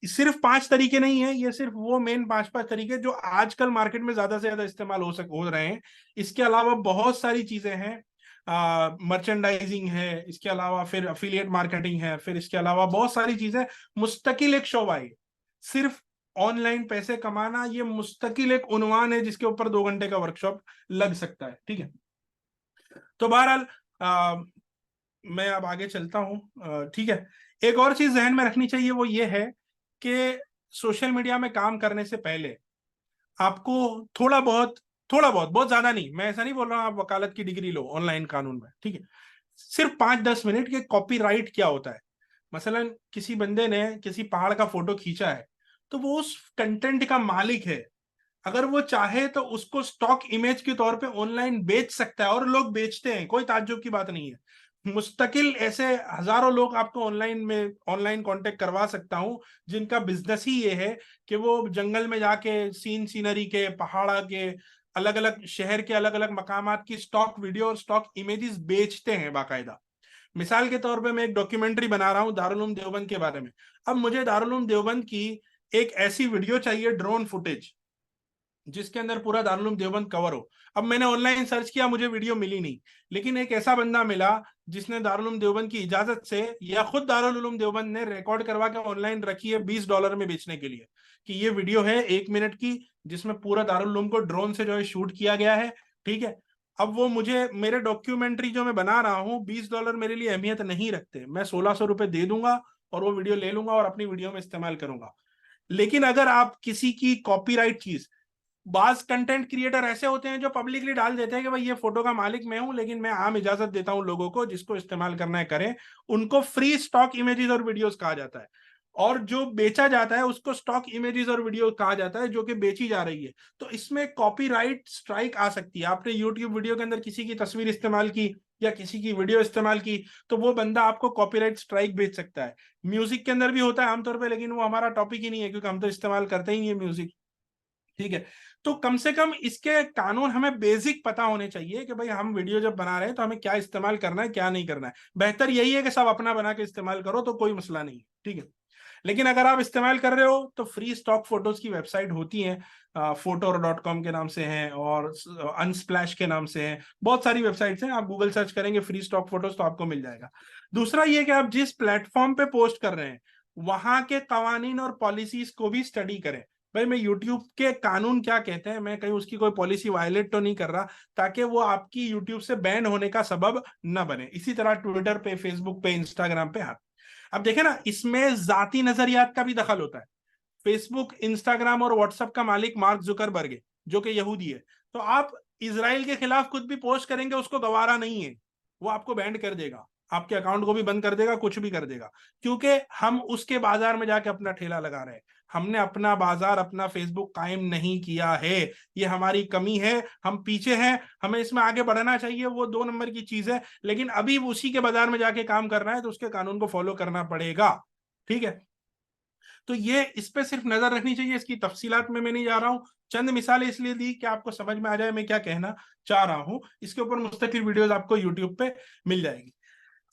सिर्फ 5 तरीके नहीं है, ये सिर्फ वो मेन 5 तरीके जो आजकल मार्केट में ज्यादा से ज्यादा इस्तेमाल हो रहे हैं। इसके अलावा बहुत सारी चीजें हैं, मर्चेंडाइजिंग है, इसके अलावा फिर अफिलिएट मार्केटिंग है, फिर इसके अलावा बहुत सारी चीजें। मुस्तकिल एक शोबा है, सिर्फ ऑनलाइन पैसे कमाना, ये मुस्तकिल एक उन्वान है जिसके ऊपर 2 घंटे का वर्कशॉप लग सकता है। ठीक है, तो बहरहाल मैं अब आगे चलता हूँ। ठीक है, एक और चीज जहन में रखनी चाहिए, वो ये है कि सोशल मीडिया में काम करने से पहले आपको थोड़ा बहुत बहुत ज्यादा नहीं, मैं ऐसा नहीं बोल रहा हूँ आप वकालत की डिग्री लो ऑनलाइन कानून में, ठीक है, सिर्फ 5-10 मिनट के कॉपीराइट क्या होता है। मसलन किसी बंदे ने किसी पहाड़ का फोटो खींचा है, तो वो उस कंटेंट का मालिक है, अगर वो चाहे तो उसको स्टॉक इमेज के तौर पे ऑनलाइन बेच सकता है, और लोग बेचते हैं, कोई ताज्जुब की बात नहीं है। मुस्तकिल ऐसे हजारों लोग आपको ऑनलाइन कांटेक्ट करवा सकता हूं जिनका बिजनेस ही ये है कि वो जंगल में जाके सीनरी के, पहाड़ा के, अलग अलग शहर के अलग अलग मकामात की स्टॉक वीडियो और स्टॉक इमेजेस बेचते हैं बाकायदा। मिसाल के तौर पे मैं एक डॉक्यूमेंट्री बना रहा हूं दारुल उलूम देवबंद के बारे में। अब मुझे दारुल उलूम देवबंद की एक ऐसी वीडियो चाहिए, ड्रोन फुटेज, जिसके अंदर पूरा दारुल उलूम देवबंद कवर हो। अब मैंने ऑनलाइन सर्च किया, मुझे वीडियो मिली नहीं, लेकिन एक ऐसा बंदा मिला जिसने दारुल उलूम देवबंद की इजाजत से या खुद दारुल उलूम देवबंद ने रिकॉर्ड करवा के ऑनलाइन रखी है $20 में बेचने के लिए, कि ये वीडियो है 1 मिनट की जिसमें पूरा दारुल उलूम को ड्रोन से जो है शूट किया गया है। ठीक है, अब वो मुझे मेरे डॉक्यूमेंट्री जो मैं बना रहा हूँ, $20 मेरे लिए अहमियत नहीं रखते, मैं 1600 रुपये दे दूंगा और वो वीडियो ले लूंगा और अपनी वीडियो में इस्तेमाल करूंगा। लेकिन अगर आप किसी की कॉपीराइट चीज, बाज कंटेंट क्रिएटर ऐसे होते हैं जो पब्लिकली डाल देते हैं कि भाई ये फोटो का मालिक मैं हूं, लेकिन मैं आम इजाजत देता हूं लोगों को, जिसको इस्तेमाल करना है करें, उनको फ्री स्टॉक इमेजेस और वीडियोस कहा जाता है। और जो बेचा जाता है उसको स्टॉक इमेजेस और वीडियो कहा जाता है, जो कि बेची जा रही है। तो इसमें कॉपीराइट स्ट्राइक आ सकती है। आपने यूट्यूब वीडियो के अंदर किसी की तस्वीर इस्तेमाल की या किसी की वीडियो इस्तेमाल की, तो वो बंदा आपको कॉपीराइट स्ट्राइक भेज सकता है। म्यूजिक के अंदर भी होता है आमतौर पर, लेकिन वो हमारा टॉपिक ही नहीं है क्योंकि हम तो इस्तेमाल करते ही नहीं है म्यूजिक। ठीक है, तो कम से कम इसके कानून हमें बेसिक पता होने चाहिए कि भाई हम वीडियो जब बना रहे हैं तो हमें क्या इस्तेमाल करना है, क्या नहीं करना है। बेहतर यही है कि सब अपना बना के इस्तेमाल करो, तो कोई मसला नहीं है। ठीक है, लेकिन अगर आप इस्तेमाल कर रहे हो तो फ्री स्टॉक फोटोज की वेबसाइट होती हैं, फोटो.com के नाम से हैं और अनस्प्लैश के नाम से हैं, बहुत सारी वेबसाइट्स हैं, आप गूगल सर्च करेंगे फ्री स्टॉक फोटोज तो आपको मिल जाएगा। दूसरा ये कि आप जिस प्लेटफॉर्म पे पोस्ट कर रहे हैं वहां के कवानीन और पॉलिसीज को भी स्टडी करें। भाई मैं यूट्यूब के कानून क्या कहते हैं, मैं कहीं उसकी कोई पॉलिसी वायलेट तो नहीं कर रहा, ताकि वो आपकी यूट्यूब से बैन होने का सबब न बने। इसी तरह ट्विटर पे, फेसबुक पे, इंस्टाग्राम पे। हाँ, अब देखें ना, इसमें जाती नजरियात का भी दखल होता है। फेसबुक, इंस्टाग्राम और व्हाट्सएप का मालिक मार्क जुकरबर्ग है, जो कि यहूदी है। तो आप इसराइल के खिलाफ कुछ भी पोस्ट करेंगे उसको गवारा नहीं है, वो आपको बैंड कर देगा, आपके अकाउंट को भी बंद कर देगा, कुछ भी कर देगा, क्योंकि हम उसके बाजार में जाके अपना ठेला लगा रहे हैं। हमने अपना बाजार, अपना फेसबुक कायम नहीं किया है। ये हमारी कमी है, हम पीछे हैं, हमें इसमें आगे बढ़ना चाहिए, वो 2 नंबर की चीज है। लेकिन अभी उसी के बाजार में जाके काम करना है तो उसके कानून को फॉलो करना पड़ेगा। ठीक है, तो ये इस पे सिर्फ नजर रखनी चाहिए, इसकी तफसीलात में मैं नहीं जा रहा हूं। चंद मिसालें इसलिए दी कि आपको समझ में आ जाए मैं क्या कहना चाह रहा हूं। इसके ऊपर मुस्तकिल वीडियोस आपको यूट्यूब पे मिल जाएगी।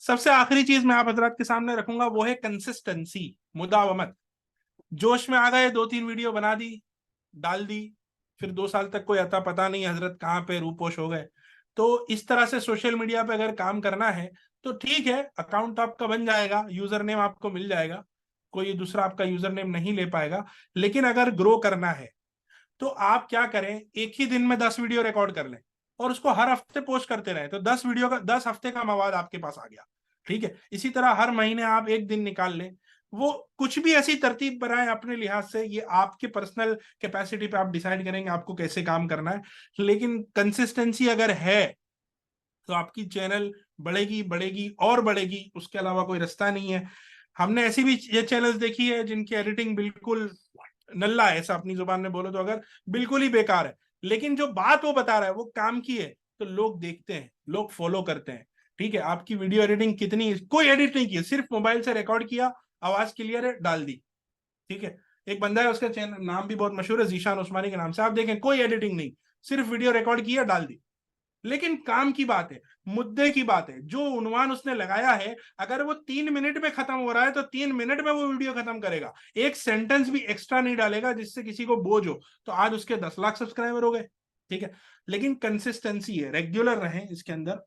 सबसे आखिरी चीज मैं आप हजरात के सामने रखूंगा वो है कंसिस्टेंसी, मुदावमत। जोश में आ गए, 2-3 वीडियो बना दी, डाल दी, फिर 2 साल तक कोई अता पता नहीं हजरत कहाँ पे रूपोश हो गए। तो इस तरह से सोशल मीडिया पे अगर काम करना है तो ठीक है, अकाउंट आपका बन जाएगा, यूजर नेम आपको मिल जाएगा, कोई दूसरा आपका यूजर नेम नहीं ले पाएगा। लेकिन अगर ग्रो करना है तो आप क्या करें, एक ही दिन में 10 वीडियो रिकॉर्ड कर लें और उसको हर हफ्ते पोस्ट करते रहे, तो 10 वीडियो का 10 हफ्ते का मवाद आपके पास आ गया। ठीक है, इसी तरह हर महीने आप एक दिन निकाल लें, वो कुछ भी ऐसी तरतीब बनाए अपने लिहाज से, ये आपके पर्सनल कैपेसिटी पे आप डिसाइड करेंगे आपको कैसे काम करना है। लेकिन कंसिस्टेंसी अगर है तो आपकी चैनल बढ़ेगी बढ़ेगी और बढ़ेगी, उसके अलावा कोई रास्ता नहीं है। हमने ऐसी भी ये चैनल्स देखी है जिनकी एडिटिंग बिल्कुल नल्ला है, ऐसा अपनी जुबान में बोलो तो, अगर बिल्कुल ही बेकार है, लेकिन जो बात वो बता रहा है वो काम की है, तो लोग देखते हैं, लोग फॉलो करते हैं। ठीक है, आपकी वीडियो एडिटिंग कितनी, कोई एडिट नहीं की, सिर्फ मोबाइल से रिकॉर्ड किया, आवाज क्लियर है, डाल दी। ठीक है, एक बंदा है, उसका चैनल नाम भी बहुत मशहूर है, जीशान उस्मानी के नाम से, आप देखें कोई एडिटिंग नहीं, सिर्फ वीडियो रिकॉर्ड किया, डाल दी। लेकिन काम की बात है, मुद्दे की बात है, जो उन्वान उसने लगाया है, अगर वो 3 मिनट में खत्म हो रहा है तो 3 मिनट में वो वीडियो खत्म करेगा, एक सेंटेंस भी एक्स्ट्रा नहीं डालेगा जिससे किसी को बोझ हो। तो आज उसके 10 लाख सब्सक्राइबर हो गए। ठीक है, लेकिन कंसिस्टेंसी है, रेगुलर रहें इसके अंदर,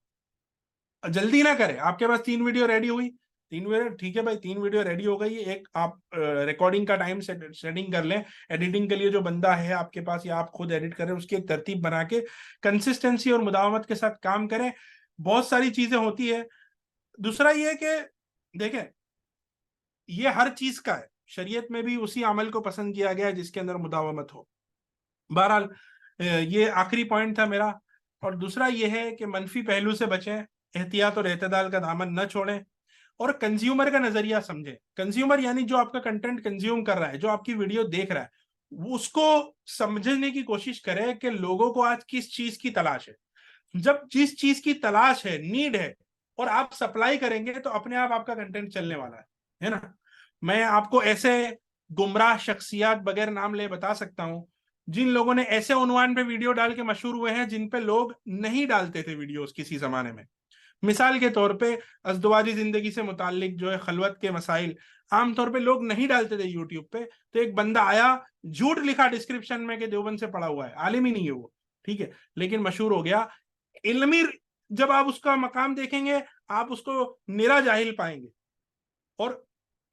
जल्दी ना करें। आपके पास 3 वीडियो रेडी हुई, 3 वीडियो ठीक है भाई, 3 वीडियो रेडी हो गई, एक आप रिकॉर्डिंग का टाइम सेटिंग कर लें, एडिटिंग के लिए जो बंदा है आपके पास या आप खुद एडिट करें, उसकी एक तरतीब बना के कंसिस्टेंसी और मुदावमत के साथ काम करें, बहुत सारी चीजें होती है। दूसरा ये है कि देखें, ये हर चीज का है, शरीयत में भी उसी अमल को पसंद किया गया है जिसके अंदर मुदावमत हो। बहरहाल ये आखिरी पॉइंट था मेरा। और दूसरा ये है कि मनफी पहलू से बचें, एहतियात और एतदाल का दामन न छोड़ें, और कंज्यूमर का नजरिया समझें। कंज्यूमर यानी जो आपका कंटेंट कंज्यूम कर रहा है, जो आपकी वीडियो देख रहा है, वो उसको समझने की कोशिश करें कि लोगों को आज किस चीज की तलाश है। जब जिस चीज की तलाश है, नीड है, और आप सप्लाई करेंगे तो अपने आप आपका कंटेंट चलने वाला है ना। मैं आपको ऐसे गुमराह शख्सियात बगैर नाम ले बता सकता हूं जिन लोगों ने ऐसे उन्वान पे वीडियो डाल के मशहूर हुए हैं जिन पे लोग नहीं डालते थे वीडियोस किसी जमाने में। मिसाल के तौर पे अज़दवाजी जिंदगी से मुतालिक जो है खलवत के मसाइल आमतौर पे लोग नहीं डालते थे यूट्यूब पे, तो एक बंदा आया, झूठ लिखा डिस्क्रिप्शन में कि देवबंद से पढ़ा हुआ है, आलिम ही नहीं है वो। ठीक है, लेकिन मशहूर हो गया। इल्मी, जब आप उसका मकाम देखेंगे आप उसको निरा जाहिल पाएंगे। और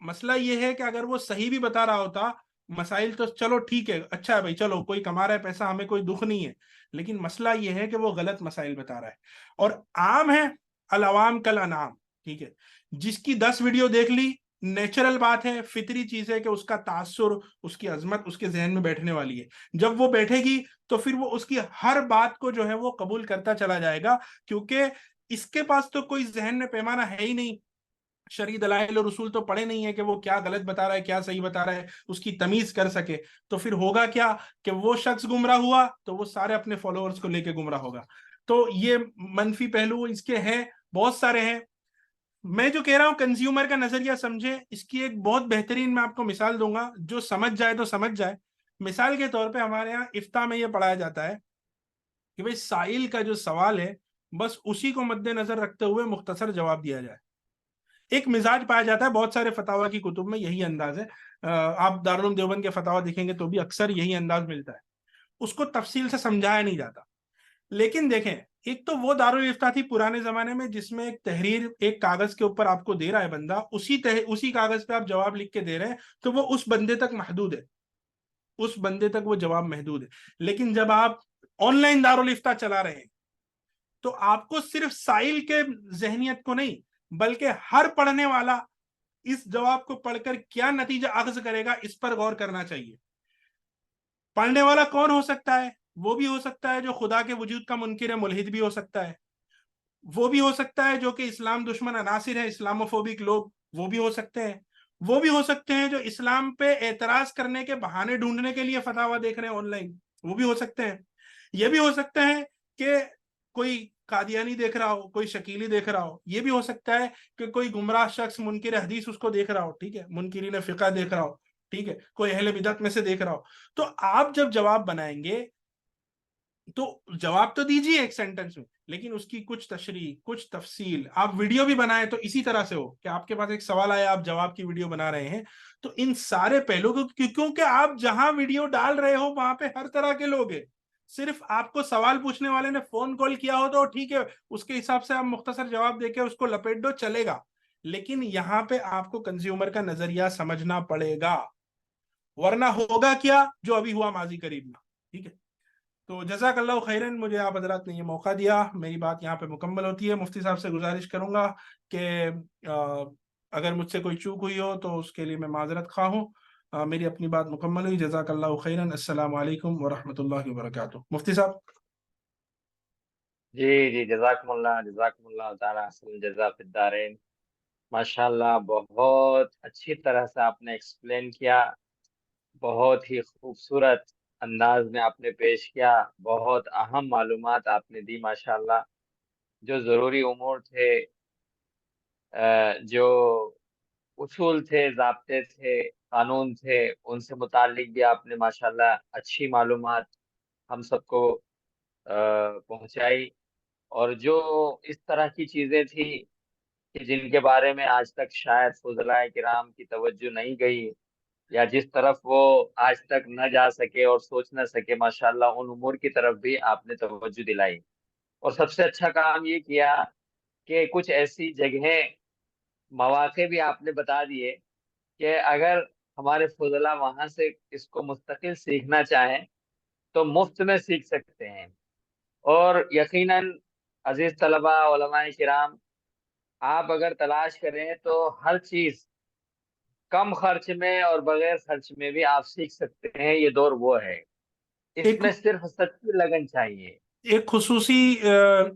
मसला ये है कि अगर वो सही भी बता रहा होता मसाइल, तो चलो ठीक है, अच्छा है भाई, चलो कोई कमा रहा है पैसा, हमें कोई दुख नहीं है। लेकिन मसला ये है कि वो गलत मसाइल बता रहा है। और आम है, अल-अवाम कल अनाम। ठीक है, जिसकी 10 वीडियो देख ली, नेचुरल बात है, फितरी चीज है कि उसका तासुर, उसकी अजमत उसके जहन में बैठने वाली है। जब वो बैठेगी तो फिर वो उसकी हर बात को जो है वो कबूल करता चला जाएगा, क्योंकि इसके पास तो कोई जहन में पैमाना है ही नहीं, शरई दलाइल और उसूल तो पढ़े नहीं है कि वो क्या गलत बता रहा है क्या सही बता रहा है, उसकी तमीज कर सके। तो फिर होगा क्या कि वो शख्स गुमराह हुआ तो वो सारे अपने फॉलोअर्स को लेके गुमराह होगा। तो ये मनफी पहलू इसके हैं, बहुत सारे हैं। मैं जो कह रहा हूं कंज्यूमर का नजरिया समझे, इसकी एक बहुत बेहतरीन मैं आपको मिसाल दूंगा, जो समझ जाए तो समझ जाए। मिसाल के तौर पे हमारे यहाँ इफ्ता में यह पढ़ाया जाता है कि भाई साइल का जो सवाल है बस उसी को मद्देनजर रखते हुए मुख्तसर जवाब दिया जाए। एक मिजाज पाया जाता है, बहुत सारे फतावा की कुतुब में यही अंदाज है, आप दारुल उलूम देवबंद के फतावा देखेंगे तो भी अक्सर यही अंदाज मिलता है, उसको तफसील से समझाया नहीं जाता। लेकिन देखें, एक तो वो दारुल इफ्ता थी पुराने जमाने में जिसमें एक तहरीर एक कागज के ऊपर आपको दे रहा है बंदा, उसी कागज पे आप जवाब लिख के दे रहे हैं, तो वो उस बंदे तक महदूद है, उस बंदे तक वो जवाब महदूद है। लेकिन जब आप ऑनलाइन दारुल इफ्ता चला रहे हैं तो आपको सिर्फ साइल के जहनियत को नहीं, बल्कि हर पढ़ने वाला इस जवाब को पढ़कर क्या नतीजा अख्ज करेगा इस पर गौर करना चाहिए। पढ़ने वाला कौन हो सकता है? वो भी हो सकता है जो खुदा के वजूद का मुनकिर है, मुल्हिद भी हो सकता है। वो भी हो सकता है जो कि इस्लाम दुश्मन अनासिर है, इस्लामोफोबिक लोग, वो भी हो सकते हैं। वो भी हो सकते हैं जो इस्लाम पे एतराज करने के बहाने ढूंढने के लिए फतावा देख रहे हैं ऑनलाइन, वो भी हो सकते हैं। ये भी हो सकता है कि कोई कादियानी देख रहा हो, कोई शकीली देख रहा हो, ये भी हो सकता है कि कोई गुमराह शख्स मुनकिर हदीस उसको देख रहा हो, ठीक है, मुनकिरीन फिका देख रहा हो, ठीक है, कोई अहले बिदअत में से देख रहा हो। तो आप जब जवाब बनाएंगे तो जवाब तो दीजिए एक सेंटेंस में, लेकिन उसकी कुछ तशरीह, कुछ तफसील, आप वीडियो भी बनाए तो इसी तरह से हो कि आपके पास एक सवाल आया, आप जवाब की वीडियो बना रहे हैं, तो इन सारे पहलुओं को, क्योंकि आप जहां वीडियो डाल रहे हो वहां पे हर तरह के लोग हैं। सिर्फ आपको सवाल पूछने वाले ने फोन कॉल किया हो तो ठीक है, उसके हिसाब से आप मुख्तसर जवाब देके उसको लपेट दो, चलेगा। लेकिन यहाँ पे आपको कंज्यूमर का नजरिया समझना पड़ेगा, वरना होगा क्या जो अभी हुआ माजी करीब में। ठीक है, तो जज़ाकल्लाह खैरन, मुझे आप हजरात ने ये मौका दिया, मेरी बात यहाँ पे मुकम्मल होती है। मुफ्ती साहब से गुजारिश करूंगा कि अगर मुझसे कोई चूक हुई हो तो उसके लिए मैं माजरत खा हूँ। मेरी अपनी बात मुकम्मल हुई। जज़ाकल्लाह खैरन। अस्सलाम वालेकुम व रहमतुल्लाहि व बरकातुहू। मुफ्ती साहब। जी जी, जज़ाकुमुल्लाह जज़ाकुमुल्लाह ताला अहसन जज़ा फिद्दारैन। माशाल्लाह, बहुत अच्छी तरह से आपने एक्सप्लेन किया, बहुत ही खूबसूरत अंदाज में आपने पेश किया, बहुत अहम मालूमात आपने दी माशाल्लाह। जो ज़रूरी उमूर थे, जो उसूल थे, ज़ाब्ते थे, कानून थे, उनसे मुताल्लिक भी आपने माशाल्लाह अच्छी मालूमात हम सबको पहुंचाई। और जो इस तरह की चीजें थी कि जिनके बारे में आज तक शायद फुज़लाए किराम की तवज्जो नहीं गई, या जिस तरफ वो आज तक न जा सके और सोच न सके, माशाल्लाह उन उमूर की तरफ भी आपने तवज्जो दिलाई। और सबसे अच्छा काम ये किया कि कुछ ऐसी जगहें, मौके भी आपने बता दिए कि अगर हमारे फुज़ला वहां से इसको मुस्तकिल सीखना चाहें तो मुफ्त में सीख सकते हैं। और यकीनन अजीज तलबा, उलमाए किराम, आप अगर तलाश करें तो हर चीज कम खर्च में और बगैर खर्च में भी आप सीख सकते हैं। ये दौर वो है, एक इसमें सिर्फ सच्ची लगन चाहिए। एक खुसूसी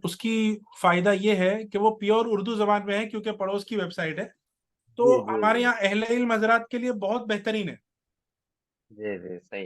उसकी फायदा ये है कि वो प्योर उर्दू जबान में है, क्योंकि पड़ोस की वेबसाइट है, तो जी जी हमारे जी यहाँ अहले इल्म हजरात के लिए बहुत बेहतरीन है। जी जी, सही।